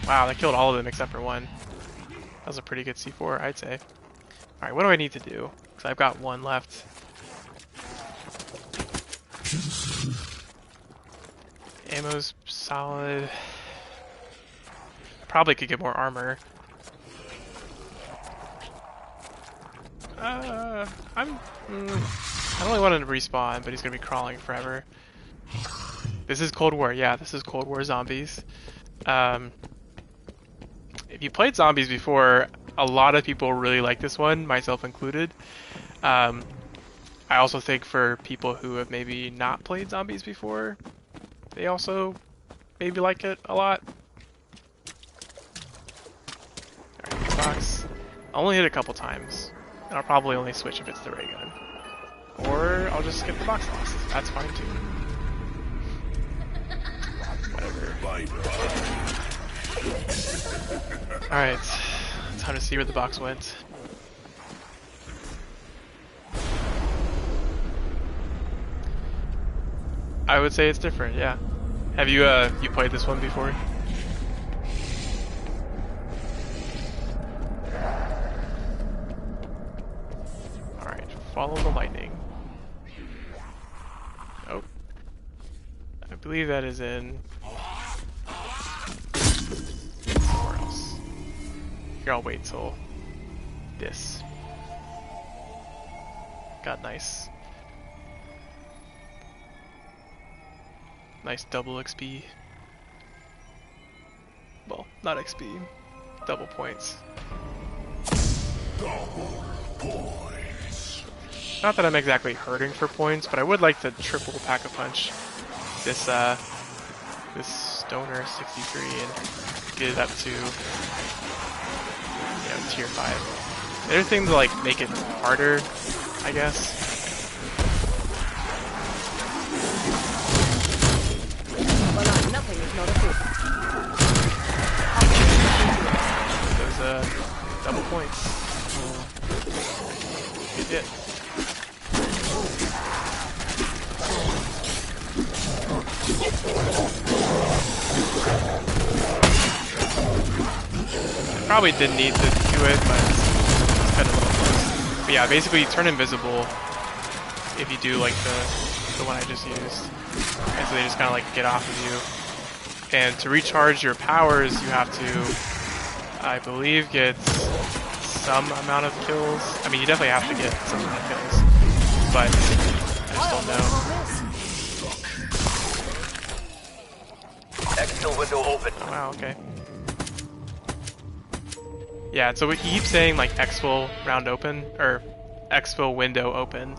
Wow, that killed all of them except for one. That was a pretty good C4, I'd say. Alright, what do I need to do? Because I've got one left. Ammo's solid. Probably could get more armor. I don't really want him to respawn, but he's gonna be crawling forever. This is Cold War, yeah, this is Cold War zombies. If you played zombies before, a lot of people really like this one, myself included. I also think for people who have maybe not played zombies before, they also maybe like it a lot. Alright, this box. I'll only hit a couple times, and I'll probably only switch if it's the ray gun. Or I'll just skip the box loss. That's fine too. Whatever. Alright, time to see where the box went. I would say it's different, yeah. Have you you played this one before? Alright, follow the lightning. Oh. I believe that is in somewhere else. Here, I'll wait till this. Got nice. Nice double XP. Well, not XP. Double points. Not that I'm exactly hurting for points, but I would like to triple Pack-a-Punch this this Stoner 63 and get it up to, you know, tier 5. The other thing to like make it harder, I guess. Well, nothing is not a fool. Those double points. Good hit. Probably didn't need to do it, but it's kind of a little close. But yeah, basically you turn invisible if you do like the one I just used. And so they just kind of like get off of you. And to recharge your powers, you have to, I believe, get some amount of kills. I mean, you definitely have to get some amount of kills, but I just don't know. Exfil window open. Oh, wow, okay. Yeah, so he keeps saying like exfil round open, or exfil window open,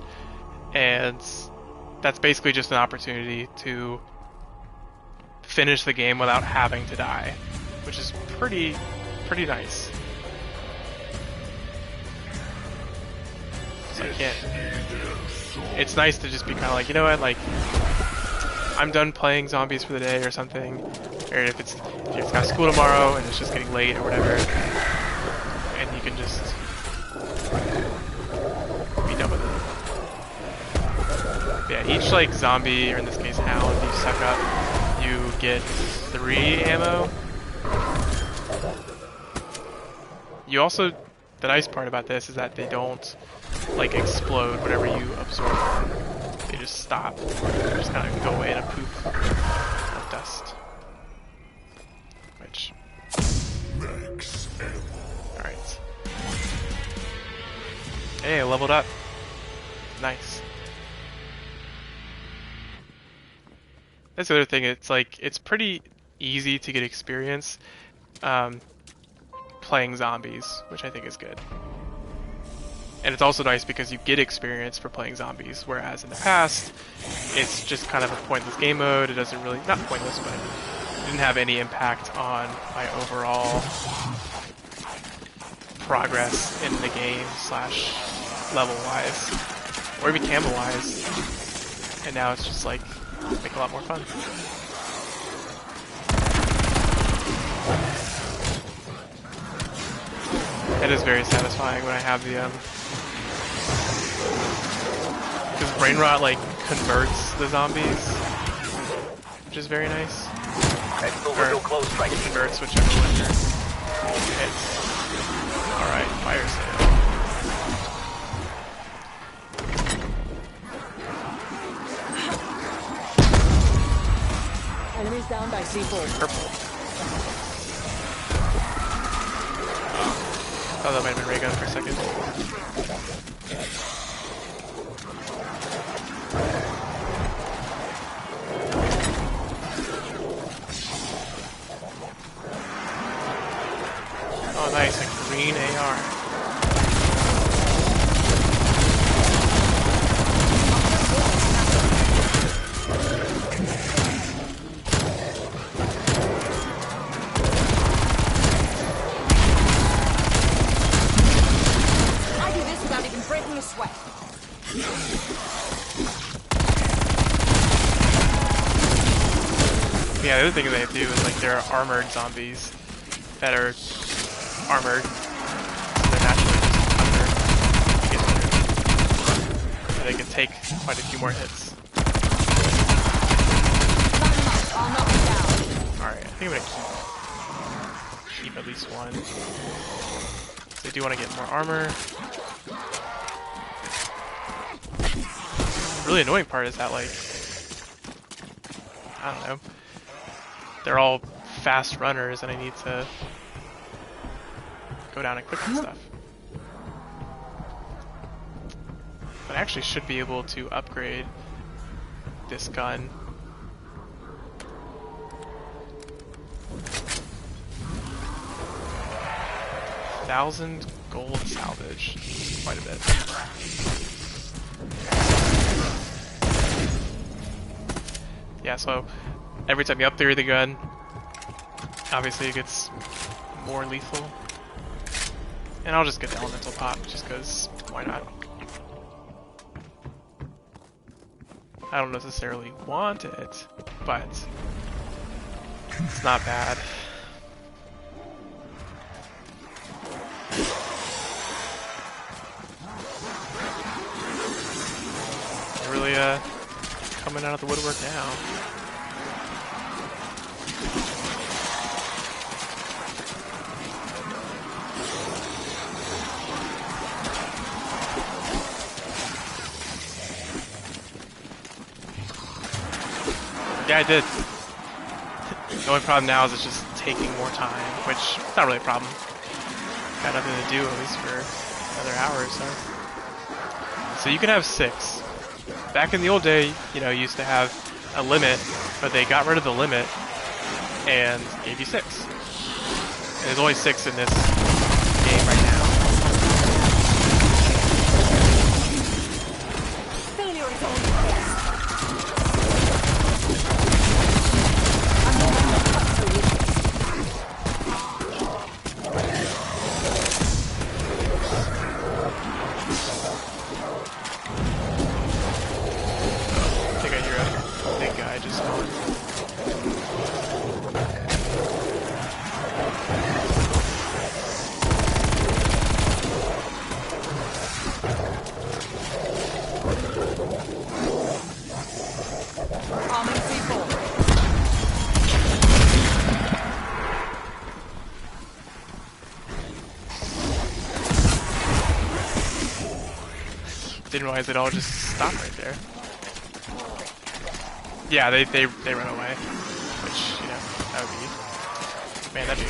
and that's basically just an opportunity to finish the game without having to die, which is pretty nice. So I can't. It's nice to just be kind of like, you know what, like, I'm done playing zombies for the day or something, or if it's got school tomorrow and it's just getting late or whatever, and you can just be done with it. Yeah, each like zombie, or in this case hound, you suck up, you get 3 ammo. You also, the nice part about this is that they don't like explode whatever you absorb. They just stop. They just kind of go away in a poof of dust. Which. Alright. Hey, I leveled up. Nice. That's the other thing, it's like, it's pretty easy to get experience playing zombies, which I think is good. And it's also nice because you get experience for playing zombies, whereas in the past, it's just kind of a pointless game mode. It doesn't really, not pointless, but it didn't have any impact on my overall progress in the game slash level-wise, or even camo-wise. And now it's just like, make a lot more fun. It is very satisfying when I have the because brain rot like converts the zombies, which is very nice. Or converts whichever one hits. Alright, fire sale. Enemies down by C4. Purple. Oh, that might have been ray gun for a second. Oh, nice, a green AR. I do this without even breaking a sweat. Yeah, the other thing they do is like there are armored zombies that are armored, so they're naturally just under. And they can take quite a few more hits. I'll knock you down. Alright, I think I'm gonna keep at least one. So I do want to get more armor. The really annoying part is that, like, I don't know, they're all fast runners and I need to go down and click and stuff. But I actually should be able to upgrade this gun. $1,000 gold salvage. Quite a bit. Yeah, so every time you upgrade the gun, obviously it gets more lethal. And I'll just get the elemental pop just because why not? I don't necessarily want it, but it's not bad. They're really coming out of the woodwork now. Yeah, I did. The only problem now is it's just taking more time, which is not really a problem. Got nothing to do, at least for another hour or so. So you can have 6. Back in the old day, you know, you used to have a limit, but they got rid of the limit and gave you 6. And there's only 6 in this game right now. Failure is only best. spawn. Arming C4. Didn't realize it all just stopped right there. Yeah, they run away, which, you know, that would be, man, that'd be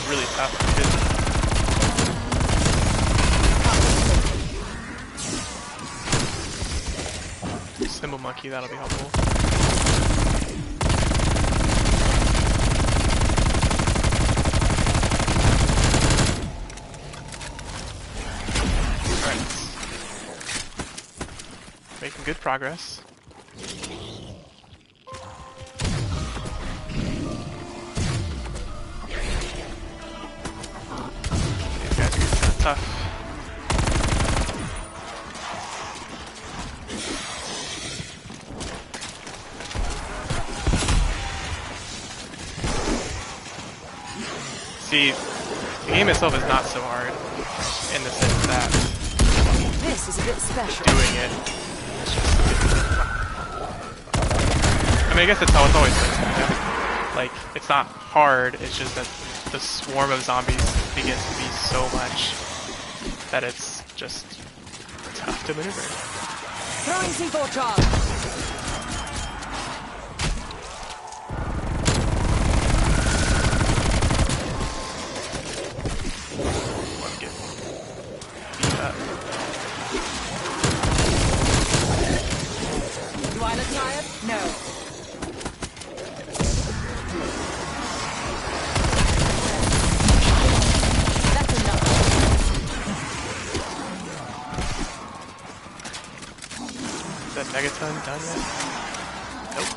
really tough. Symbol monkey, that'll be helpful. Alright. Making good progress. These guys are kind of tough. See, the game itself is not so hard in the sense that This is a bit special. doing it. I mean, I guess that's how it's always been. You know? Like, it's not hard, it's just that the swarm of zombies begins to be so much that it's just tough to maneuver. Throwing C4 charge. Get beat up. Do I look tired? No. That's enough. Is that Megaton done yet? Nope.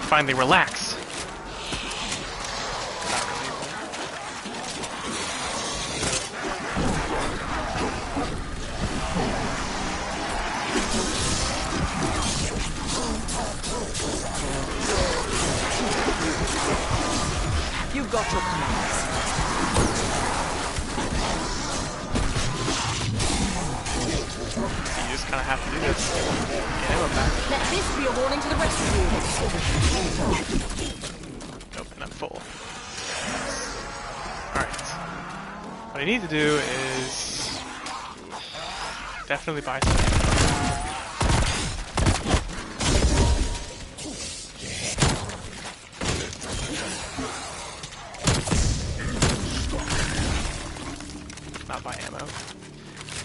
Finally relax. Not really, but- You've got your commands. You just kind of have to do this. Get ammo back. Let this be a warning to the rest of you. Nope, and I'm full. Alright. What I need to do is definitely buy some. Not buy ammo.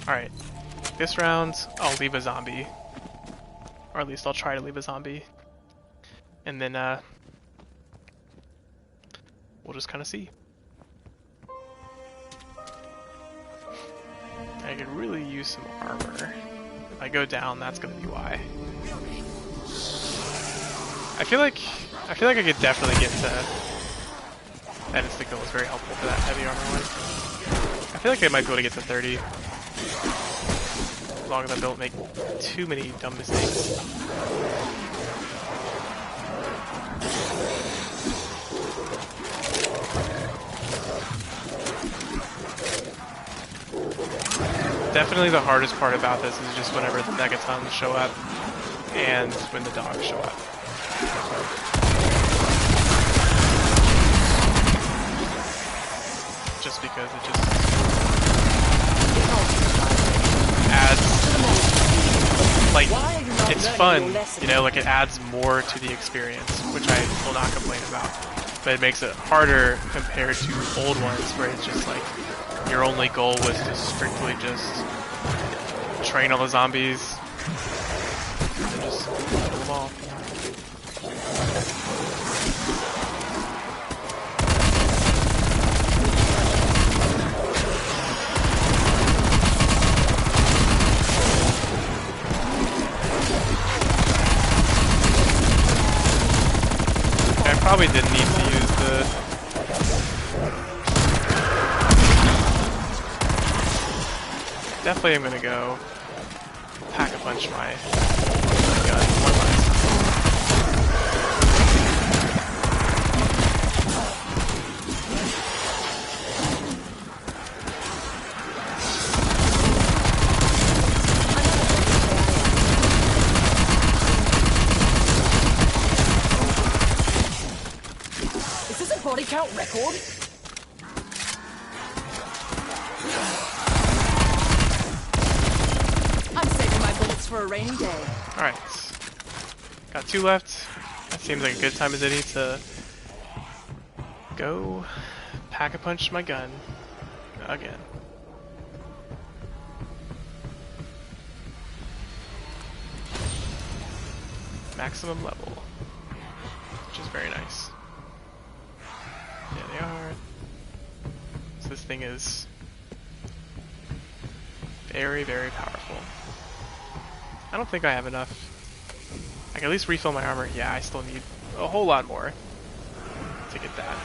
Alright. This round, I'll leave a zombie. Or at least I'll try to leave a zombie. And then, we'll just kind of see. I could really use some armor. If I go down, that's gonna be why. I feel like I could definitely get to. That instant kill was very helpful for that heavy armor one. I feel like I might be able to get to 30. As long as I don't make too many dumb mistakes. Definitely the hardest part about this is just whenever the Megatons show up and when the dogs show up. Just because it just adds, like, it's fun, you know, like it adds more to the experience, which I will not complain about. But it makes it harder compared to old ones where it's just like your only goal was to strictly just train all the zombies and just kill them all. I probably didn't need to use the definitely am gonna go pack-a-punch my gun one last time. Is this a body count record? I'm saving my bullets for a rainy day. Alright. Got 2 left. That seems like a good time as any to go pack-a-punch my gun again. Maximum level, which is very nice. Yeah, they are. So this thing is very, very powerful. I don't think I have enough. I can at least refill my armor. Yeah, I still need a whole lot more to get that.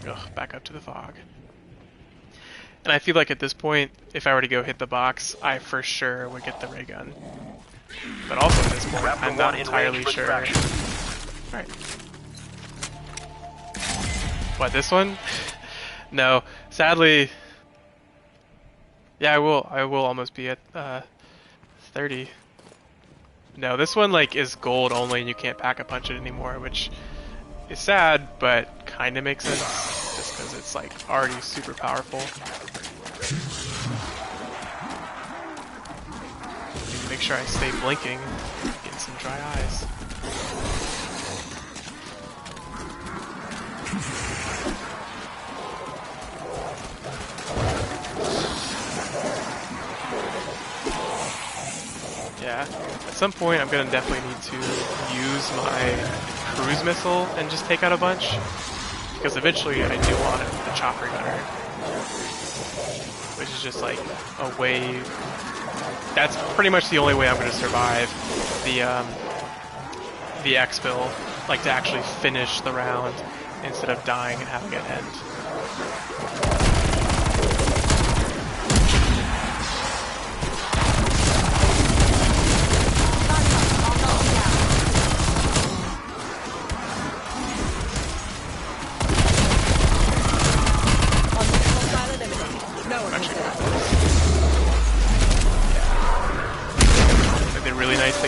Ugh, back up to the fog. And I feel like at this point, if I were to go hit the box, I for sure would get the ray gun. But also at this point, I'm not entirely sure. Alright. What, this one? No. Sadly... Yeah, I will almost be at 30. No, this one like is gold only and you can't pack-a-punch it anymore, which is sad, but kinda makes sense. Just because it's like already super powerful. Make sure I stay blinking, getting some dry eyes. Yeah, at some point I'm gonna definitely need to use my cruise missile and just take out a bunch, because eventually I do want the chopper gunner, which is just like a way. That's pretty much the only way I'm going to survive the exfil, like to actually finish the round instead of dying and having it end.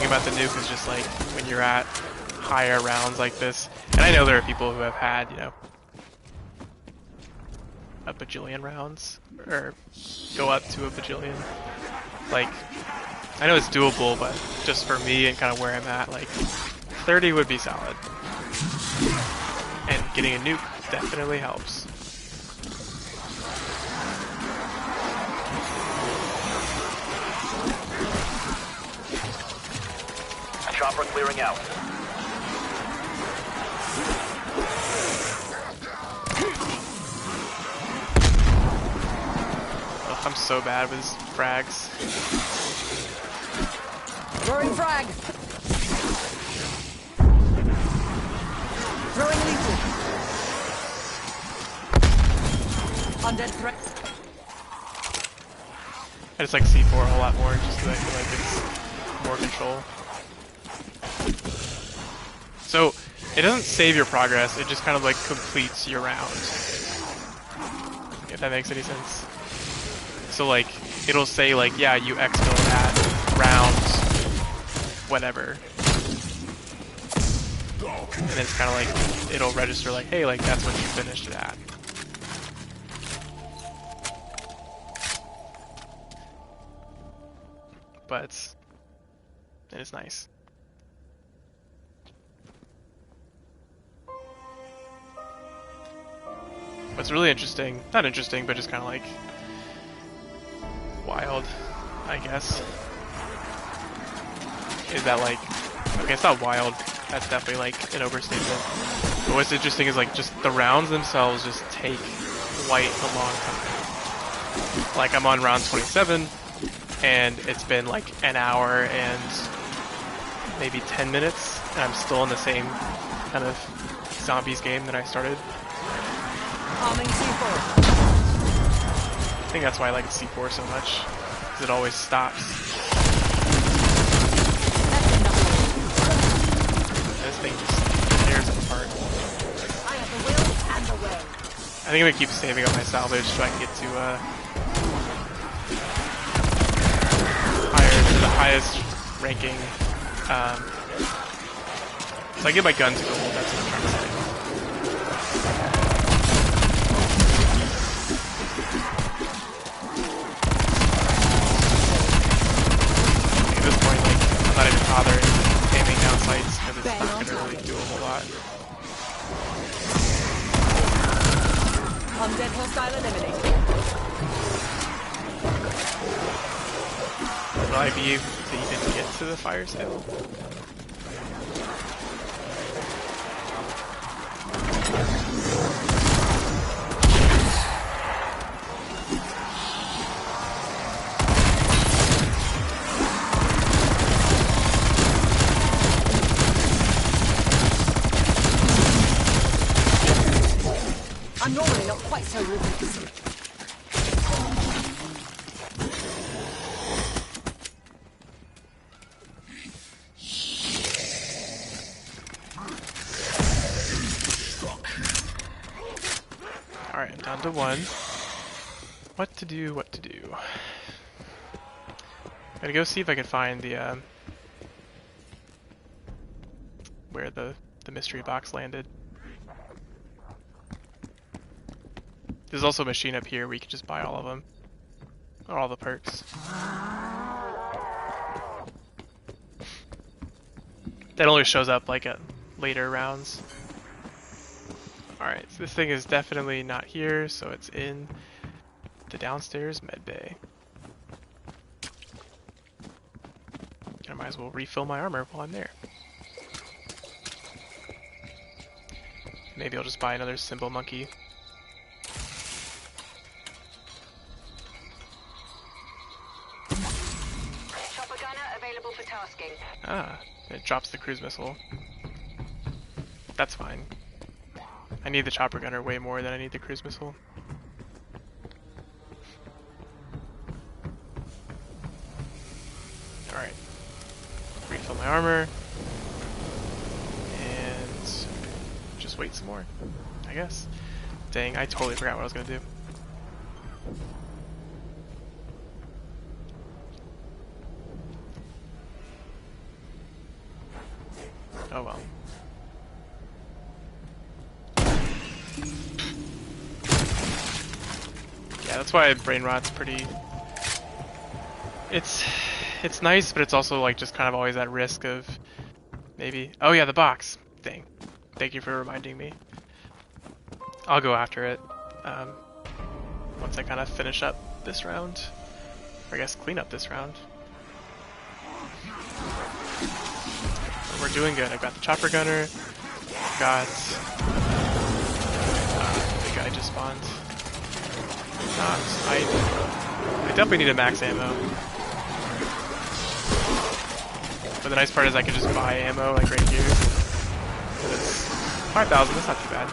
About the nuke is just like when you're at higher rounds like this, and I know there are people who have had, you know, a bajillion rounds or go up to a bajillion. Like, I know it's doable, but just for me and kind of where I'm at, like 30 would be solid, and getting a nuke definitely helps. Chopper clearing out. Oh, I'm so bad with frags. Throwing frag. Throwing lethal. Undead threat. I just like C4 a whole lot more, just because I feel like it's more control. So, it doesn't save your progress, it just kind of like completes your round. If that makes any sense. So like, it'll say like, yeah, you exfil that round, whatever. And then it's kind of like, it'll register like, hey, like that's what you finished it at. But it's nice. What's really interesting, not interesting, but just kind of like wild, I guess, is that like, okay, it's not wild, that's definitely like an overstatement, but what's interesting is like just the rounds themselves just take quite a long time. Like, I'm on round 27, and it's been like an hour and maybe 10 minutes, and I'm still in the same kind of zombies game that I started. Arming C4. I think that's why I like C4 so much, because it always stops. This thing just tears it apart. I have the will and the way. I think I'm gonna keep saving up my salvage so I can get to the highest ranking. So I get my gun to gold, that's what I'm trying to say. At this point, like, I'm not even bothering aiming down sights because it's not going to really do a whole lot. Undead hostile eliminated. Will I be able to even get to the fire sale? I'm normally not quite so ruthless. Alright, I'm down to 1. What to do, what to do. Gotta go see if I can find the, where the mystery box landed. There's also a machine up here where you can just buy all of them. Or all the perks. That only shows up like at later rounds. Alright, so this thing is definitely not here, so it's in the downstairs med bay. I might as well refill my armor while I'm there. Maybe I'll just buy another symbol monkey. Chopper gunner available for tasking. Ah, it drops the cruise missile. That's fine. I need the chopper gunner way more than I need the cruise missile. Alright. Refill my armor. And just wait some more, I guess. Dang, I totally forgot what I was gonna do. Oh well. Yeah, that's why brain rot's pretty... It's nice, but it's also like just kind of always at risk of maybe... Oh yeah, the box. Dang. Thank you for reminding me. I'll go after it once I kind of finish up this round. Or I guess clean up this round. But we're doing good. I've got the chopper gunner. Got... the guy just spawned. I definitely need a max ammo. But the nice part is I can just buy ammo like right here. It's 5,000, that's not too bad.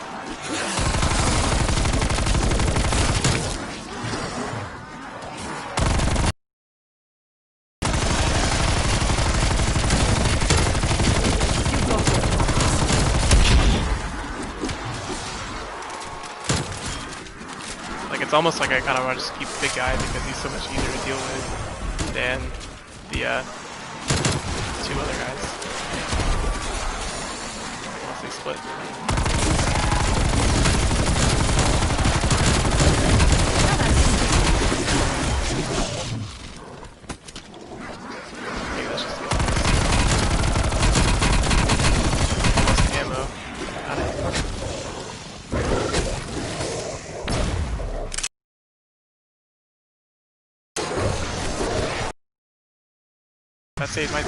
Like it's almost like I kind of want to just keep the big guy because he's so much easier to deal with than the two other guys. Unless they split. Maybe let's just get almost ammo. Got it. That saved my...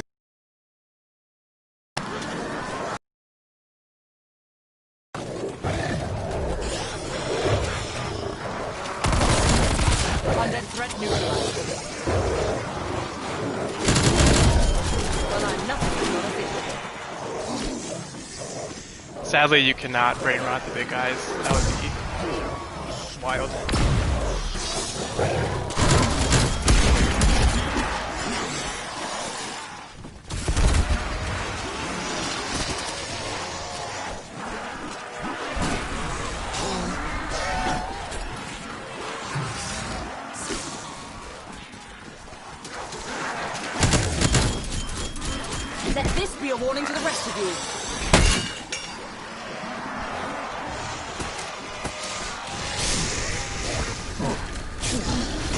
100% threat neutralized. Well, I'm nothing if not official. Sadly, you cannot brain rot the big guys. That would be wild. Let this be a warning to the rest of you.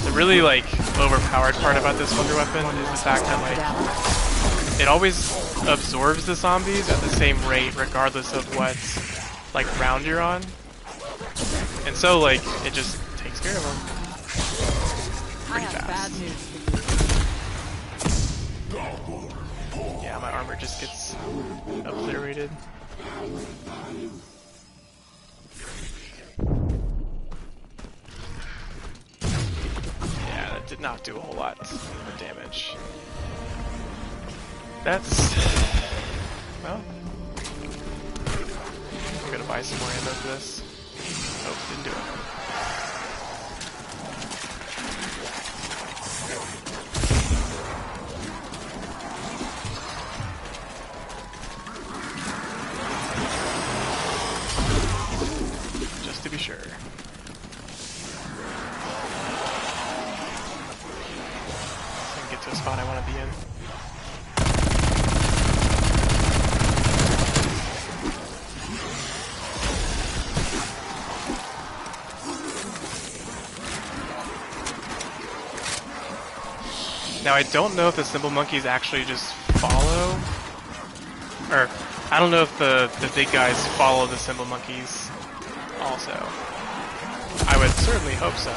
The really like overpowered part about this wonder weapon is the fact that like it always absorbs the zombies at the same rate regardless of what like round you're on. And so like it just takes care of them pretty I have fast. bad news for you. Yeah, my armor just gets obliterated. Yeah, that did not do a whole lot of damage. That's... well... I'm gonna buy some more ammo for this. Oh, didn't do it. Just to be sure. And get to a spot I want to be in. Now I don't know if the Symbol Monkeys actually just follow, or I don't know if the big guys follow the Symbol Monkeys also. I would certainly hope so.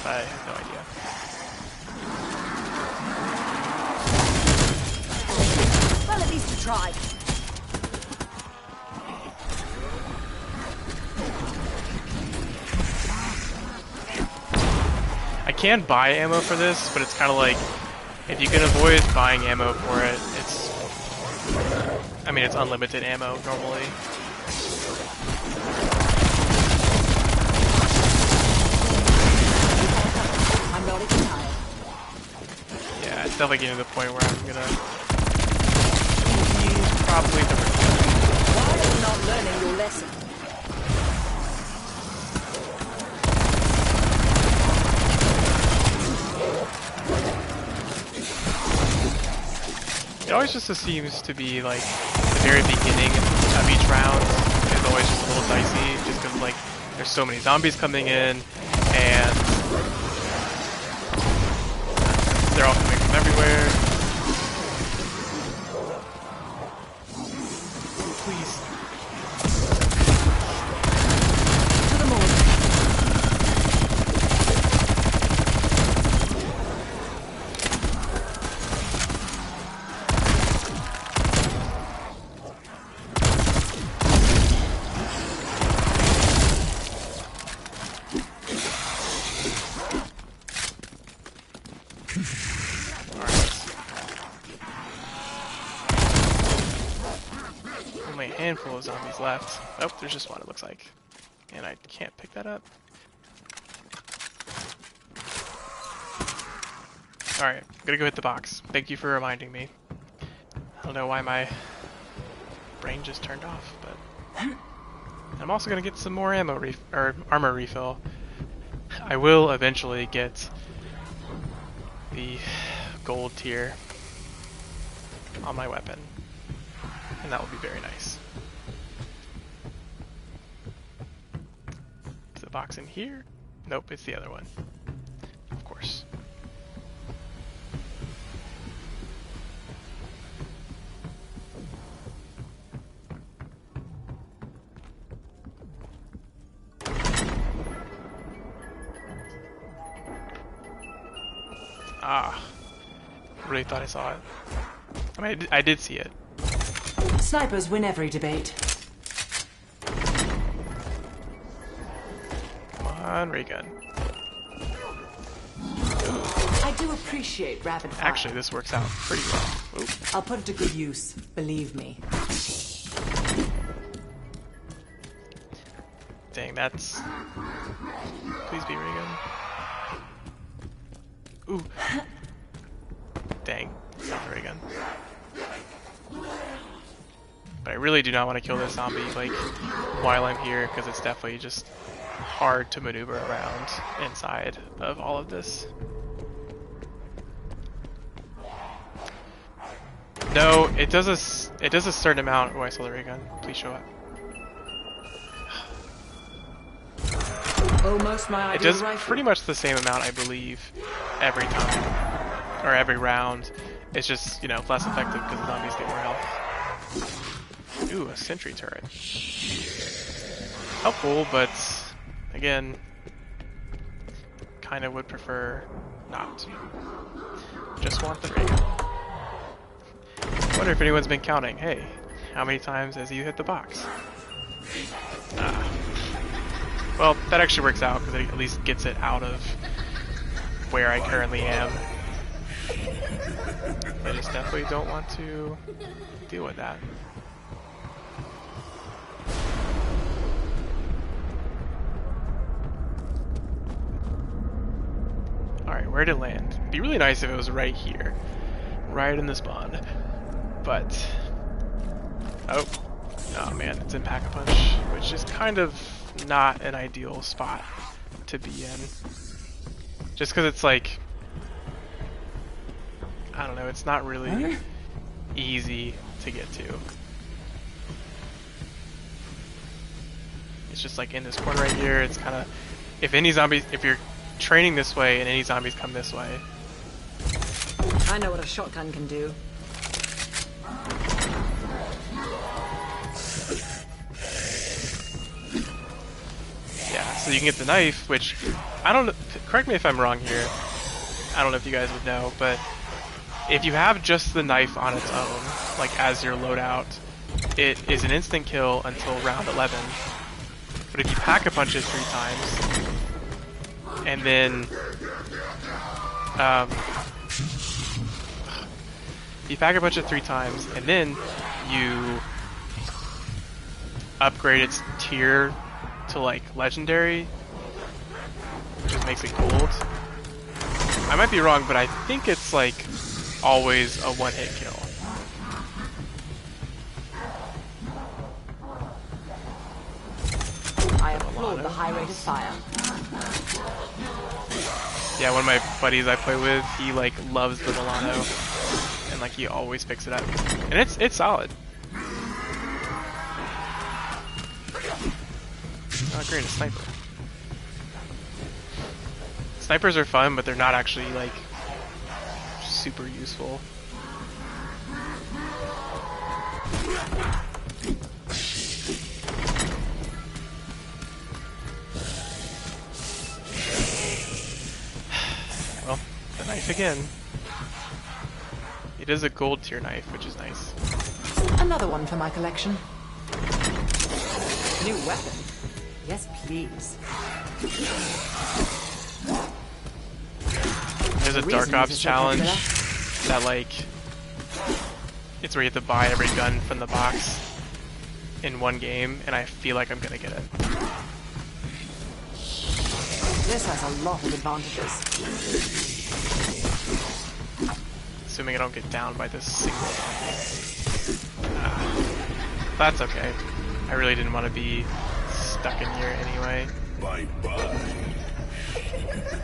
But I have no idea. Well, at least you tried. I can buy ammo for this, but it's kind of like, if you can avoid buying ammo for it, it's, I mean, it's unlimited ammo normally. I'm not even tired. Yeah, it's definitely getting to the point where I'm gonna use probably the refill. Why are you not learning your lesson? It always just seems to be like the very beginning of each round is always just a little dicey, just because like there's so many zombies coming in and they're all coming from everywhere. Please. To the moon. Only a handful of zombies left. Oh, there's just one, it looks like. And I can't pick that up. Alright, I'm gonna go hit the box. Thank you for reminding me. I don't know why my brain just turned off, but... I'm also gonna get some more ammo or armor refill. I will eventually get the gold tier on my weapon. And that will be very nice. Is the box in here? Nope, it's the other one. Of course. Ah. Really thought I saw it. I mean, I did see it. Snipers win every debate. on, ray gun. I do appreciate rapid fire. Actually, this works out pretty well. Oop. I'll put it to good use, believe me. Dang, that's... Please be ray gun. Ooh. Dang, not the ray gun. But I really do not want to kill this zombie, like, while I'm here, because it's definitely just hard to maneuver around inside of all of this. No, it does a certain amount. Oh, I saw the ray gun. Please show up. Almost my It ideal does rifle. pretty much the same amount, I believe, every time, or every round. It's just, you know, less effective because the zombies get more health. Ooh, a sentry turret. Helpful, but again, kind of would prefer not to. Just want the ray gun. Wonder if anyone's been counting. Hey, how many times has you hit the box? Well, that actually works out because it at least gets it out of where I currently am. I just definitely don't want to deal with that. Alright, where'd it land? It'd be really nice if it was right here. Right in the spawn. But... Oh man, it's in Pack-a-Punch, which is kind of not an ideal spot to be in. Just because it's like... I don't know, it's not really easy to get to. It's just like in this corner right here, it's kind of... If you're training this way and any zombies come this way... I know what a shotgun can do. Yeah, so you can get the knife, which... I don't know, correct me if I'm wrong here. I don't know if you guys would know, but... If you have just the knife on its own, like as your loadout, it is an instant kill until round 11. But if you Pack-a-Punch it 3 times, and then you Pack-a-Punch it 3 times, and then you upgrade its tier to like legendary, which just makes it gold. I might be wrong, but I think it's like always a one-hit kill. I applaud the high rate of fire. Yeah, one of my buddies I play with, he like loves the Milano, and like he always picks it up, and it's solid. Oh great, a sniper. Snipers are fun, but they're not actually like super useful. Well, the knife again. It is a gold tier knife, which is nice. Another one for my collection. New weapon. Yes, please. There's a Dark Ops challenge that like it's where you have to buy every gun from the box in one game, and I feel like I'm gonna get it. This has a lot of advantages. Assuming I don't get down by this single zombie. That's okay. I really didn't want to be stuck in here anyway. Bye-bye.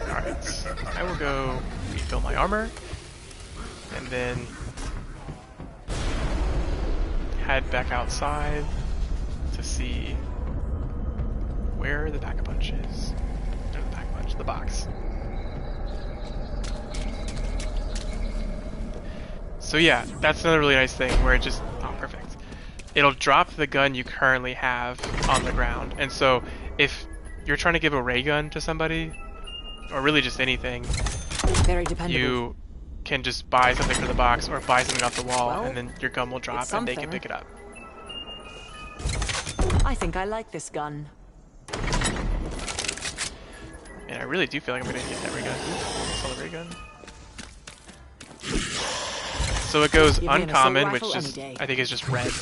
Alright, I will go refill my armor, and then head back outside to see where the Pack-a-Punch is. There's the Pack-a-Punch, the box. So yeah, that's another really nice thing where it just, oh perfect. It'll drop the gun you currently have on the ground, and so if you're trying to give a ray gun to somebody, or really just anything, Very dependable. you can just buy something from the box or buy something off the wall, Well, and then your gun will drop and they can something. pick it up. I think I like this gun. And I really do feel like I'm gonna get that ray gun. Saw the ray gun. So it goes uncommon, which is I think is just red.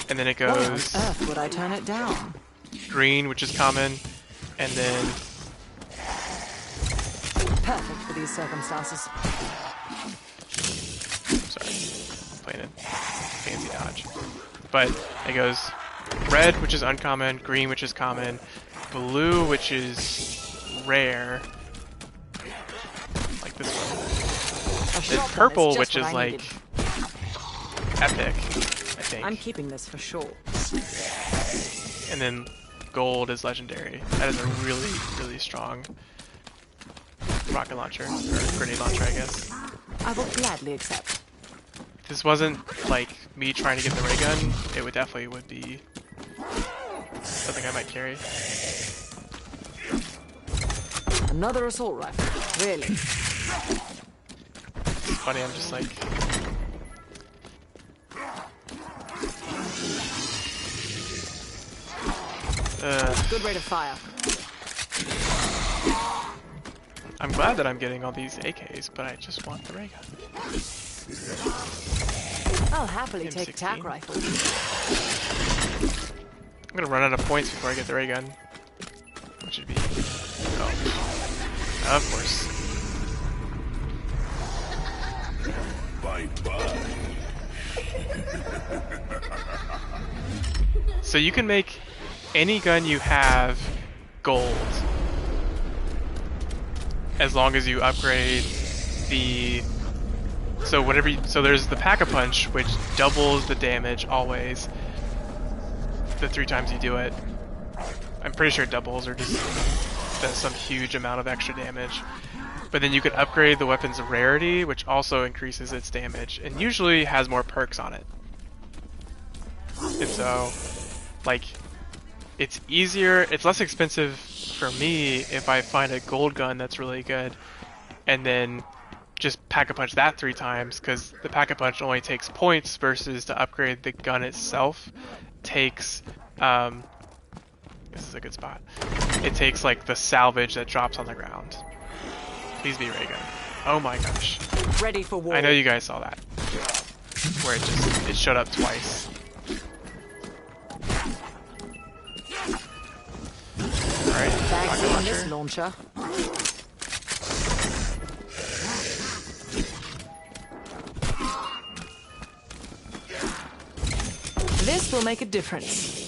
And then it Why on goes earth would I turn it down? green, which is common, and then Perfect for these circumstances. sorry, playing a fancy dodge. But it goes red, which is uncommon, green, which is common, blue, which is rare, like this one. A Then shotgun purple, is just which what is I like needed. epic, I think. I'm keeping this for sure. And then gold is legendary. That is a really, really strong rocket launcher, or grenade launcher, I guess. I will gladly accept. If this wasn't like me trying to get the ray gun, it would definitely be something I might carry. Another assault rifle. Really? It's funny, I'm just like... Good rate of fire. I'm glad that I'm getting all these AKs, but I just want the ray gun. I'll happily take M16. tac rifles. I'm gonna run out of points before I get the ray gun. Which should be... Oh. Of course. Bye-bye. So you can make any gun you have gold as long as you upgrade the... So whatever you, so there's the Pack-a-Punch, which doubles the damage always the 3 times you do it. I'm pretty sure it doubles or just does some huge amount of extra damage. But then you can upgrade the weapon's rarity, which also increases its damage and usually has more perks on it. And so, like, it's easier, it's less expensive for me if I find a gold gun that's really good and then just Pack-a-Punch that 3 times, because the Pack-a-Punch only takes points versus to upgrade the gun itself takes, this is a good spot, it takes like the salvage that drops on the ground. Please be ray gun. Oh my gosh. Ready for war. I know you guys saw that. Where it showed up twice. Alright, Bags rocket in this launcher. launcher. This will make a difference.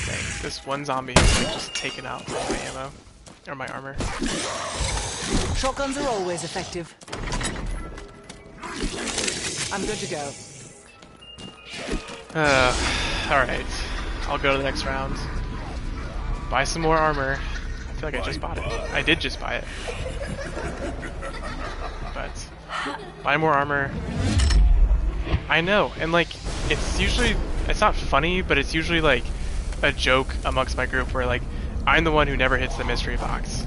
Dang, this one zombie is like just taking out all my ammo. Or my armor. Shotguns are always effective. I'm good to go. Alright. I'll go to the next round. Buy some more armor. I feel like I just bought it. I did just buy it. But buy more armor. I know, and like it's usually, it's not funny, but it's usually like a joke amongst my group where like I'm the one who never hits the mystery box,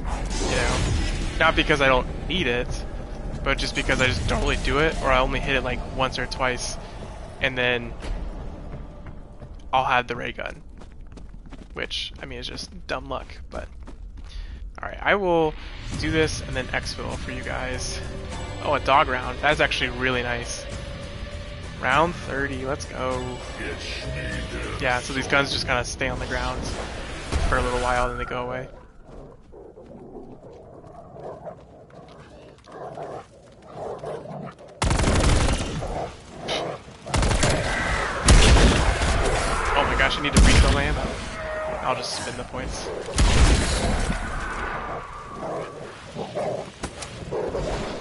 you know, not because I don't need it, but just because I just don't really do it, or I only hit it like once or twice, and then I'll have the ray gun, which I mean is just dumb luck. But all right, I will do this and then exfil for you guys. Oh, a dog round. That's actually really nice. Round 30, let's go. Yeah, so these guns just kind of stay on the ground for a little while, then they go away. Oh my gosh, I need to refill my ammo. I'll just spin the points.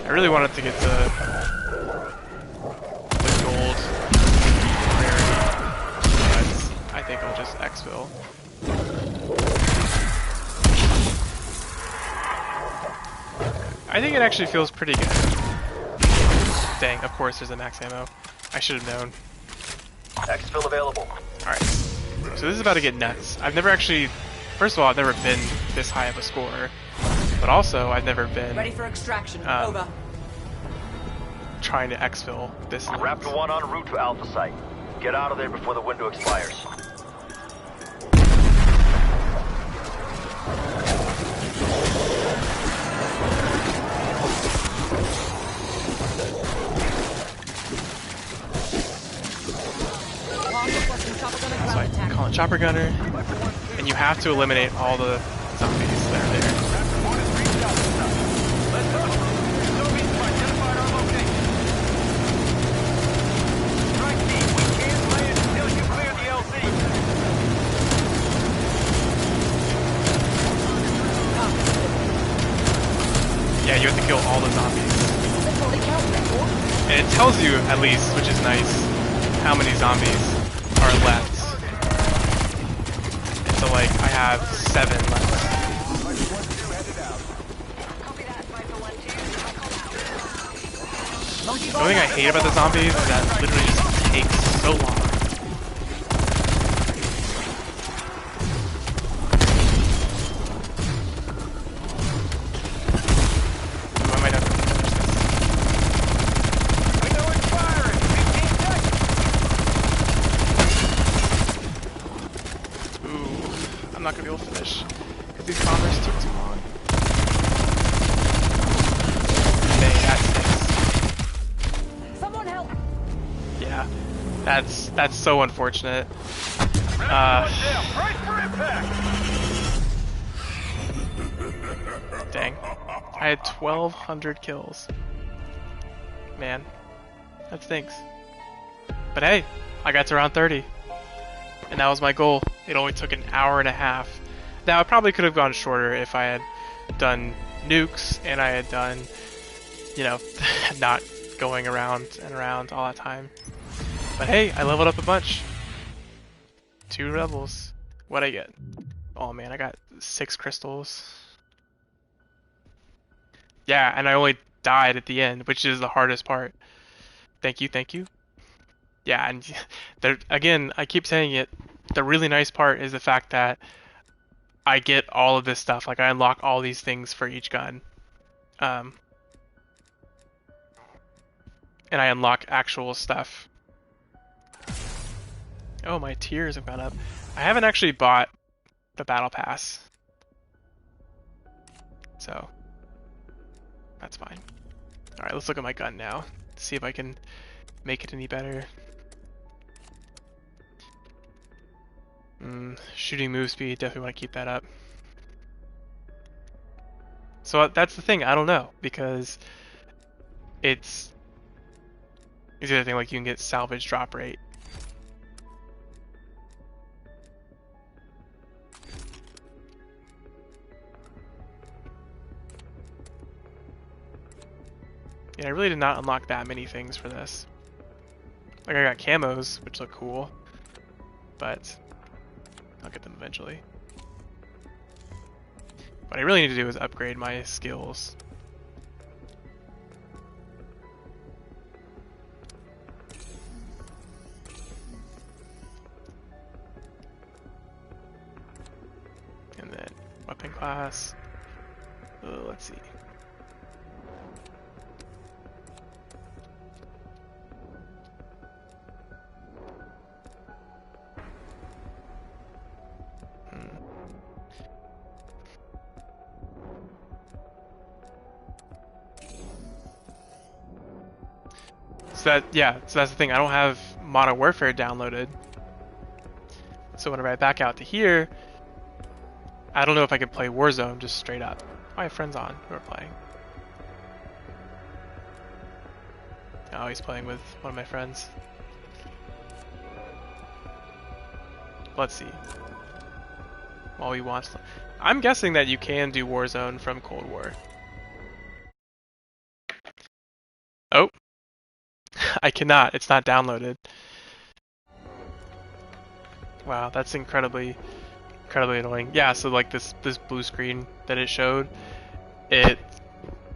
I really wanted to get the gold rarity, but I think I'll just exfil. I think it actually feels pretty good. Dang, of course there's a max ammo. I should have known. Exfil available. Alright, so this is about to get nuts. I've never actually, first of all, I've never been this high of a score, but also I've never been Ready for extraction. Over. trying to exfil this long. Raptor 1 en route to Alpha Site. Get out of there before the window expires. Chopper gunner So I ground attack. call it Chopper Gunner, and you have to eliminate all the zombies that are there. Yeah, you have to kill all the zombies. This is a fully count record. And it tells you, at least, which is nice, how many zombies are left. And so, like, I have 7 left. Copy that, Viper 1-2. I'll call out. Monkey The only thing I hate about the zombies is that it literally just takes so long. Ooh, I might have to finish this. Ooh, I'm not gonna be able to finish because these bombers took too long. Dang, that stinks. Someone help! Yeah, that's so unfortunate. Dang, I had 1,200 kills. Man, that stinks. But hey, I got to round 30, and that was my goal. It only took an hour and a half. Now I probably could have gone shorter if I had done nukes and I had done, you know, not going around and around all that time. But hey, I leveled up a bunch. 2 rebels. What'd I get? Oh man, I got 6 crystals. Yeah, and I only died at the end, which is the hardest part. Thank you, thank you. Yeah, and there, again, I keep saying it, the really nice part is the fact that I get all of this stuff. Like, I unlock all these things for each gun. And I unlock actual stuff. Oh, my tiers have gone up. I haven't actually bought the battle pass. So, that's fine. Alright, let's look at my gun now. See if I can make it any better. Shooting move speed, definitely want to keep that up. So that's the thing, I don't know, because it's the other thing, like you can get salvage drop rate. Yeah, I really did not unlock that many things for this. Like, I got camos, which look cool, but I'll get them eventually. What I really need to do is upgrade my skills. And then weapon class. Let's see. So that's the thing. I don't have Modern Warfare downloaded. So whenever I back out to here, I don't know if I can play Warzone just straight up. I have friends on who are playing. Oh, he's playing with one of my friends. Let's see. While he wants to. I'm guessing that you can do Warzone from Cold War. Oh. I cannot. It's not downloaded. Wow, that's incredibly annoying. Yeah, so like this blue screen that it showed, it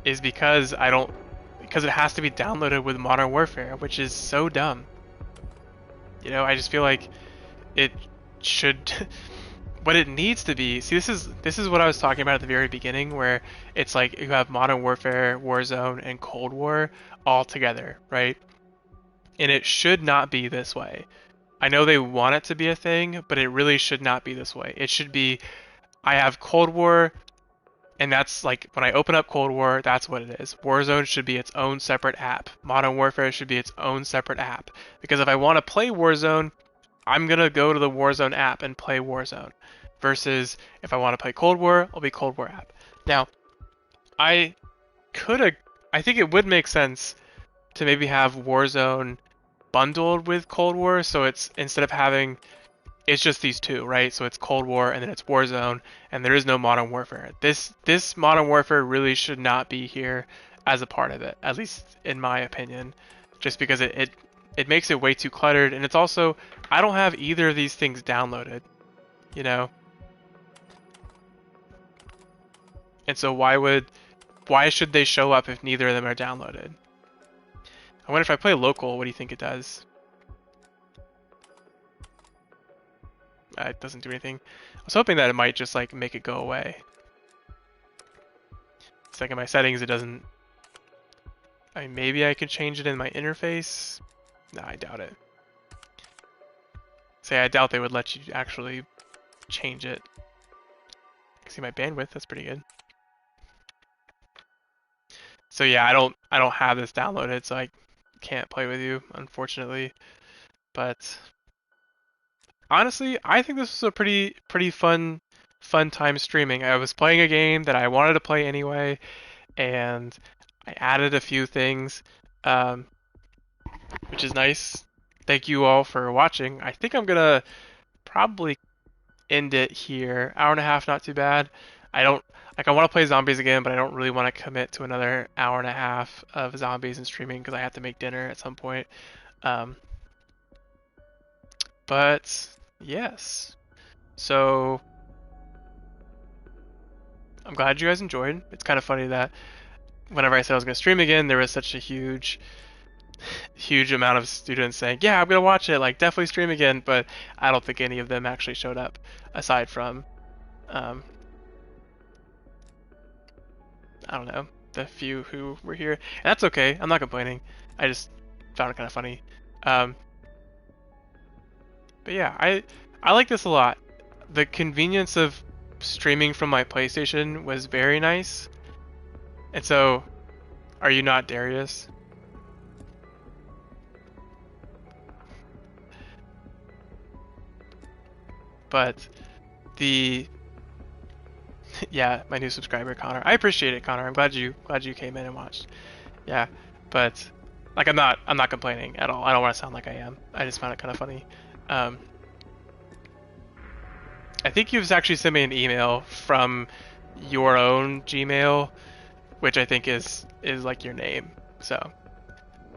is because it has to be downloaded with Modern Warfare, which is so dumb. You know, I just feel like it should what it needs to be. See, this is what I was talking about at the very beginning, where it's like you have Modern Warfare, Warzone, and Cold War all together, right? And it should not be this way. I know they want it to be a thing, but it really should not be this way. It should be, I have Cold War, and that's like, when I open up Cold War, that's what it is. Warzone should be its own separate app. Modern Warfare should be its own separate app. Because if I want to play Warzone, I'm gonna go to the Warzone app and play Warzone. Versus if I want to play Cold War, I'll be Cold War app. Now, I think it would make sense to maybe have Warzone bundled with Cold War, so it's instead of having it's just these two, right? So it's Cold War and then it's Warzone, and there is no Modern Warfare. This Modern Warfare really should not be here as a part of it, at least in my opinion, just because it makes it way too cluttered, and it's also I don't have either of these things downloaded, you know. And so why should they show up if neither of them are downloaded? I wonder if I play local, what do you think it does? It doesn't do anything. I was hoping that it might just like make it go away. It's like in my settings it doesn't. I mean, maybe I could change it in my interface. No, I doubt it. Say I doubt they would let you actually change it. See my bandwidth, that's pretty good. So yeah, I don't have this downloaded, so I can't play with you, unfortunately. But honestly, I think this was a pretty fun time streaming. I was playing a game that I wanted to play anyway, and I added a few things, which is nice. Thank you all for watching. I think I'm gonna probably end it here. Hour and a half, not too bad. I want to play zombies again, but I don't really want to commit to another hour and a half of zombies and streaming because I have to make dinner at some point. But yes, so I'm glad you guys enjoyed. It's kind of funny that whenever I said I was going to stream again, there was such a huge amount of students saying, yeah, I'm going to watch it, like definitely stream again, but I don't think any of them actually showed up aside from I don't know, the few who were here. And that's okay, I'm not complaining. I just found it kind of funny. But yeah, I like this a lot. The convenience of streaming from my PlayStation was very nice. And so, are you not Darius? But the yeah, my new subscriber Connor. I appreciate it, Connor. I'm glad you came in and watched. Yeah, but like I'm not complaining at all. I don't want to sound like I am. I just found it kind of funny. I think you've actually sent me an email from your own Gmail, which I think is like your name. So,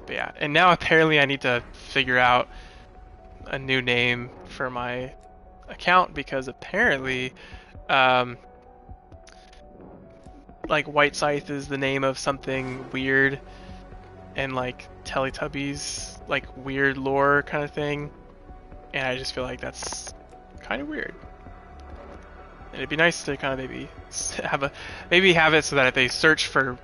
but yeah. And now apparently I need to figure out a new name for my account because apparently, like White Scythe is the name of something weird, and like Teletubbies, like weird lore kind of thing, and I just feel like that's kind of weird. And it'd be nice to kind of maybe have it so that if they search for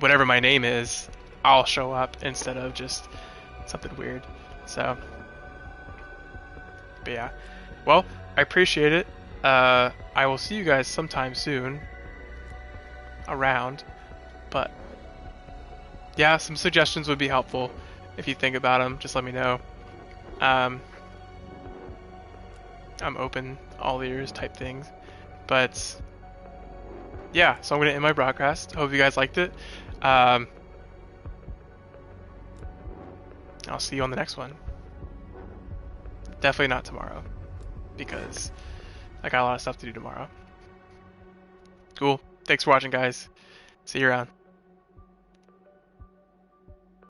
whatever my name is, I'll show up instead of just something weird. So, but yeah. Well, I appreciate it. I will see you guys sometime soon around, but yeah, some suggestions would be helpful if you think about them. Just let me know. I'm open, all ears type things. But yeah, so I'm gonna end my broadcast. Hope you guys liked it. I'll see you on the next one. Definitely not tomorrow, because I got a lot of stuff to do tomorrow. Cool. Thanks for watching, guys. See you around.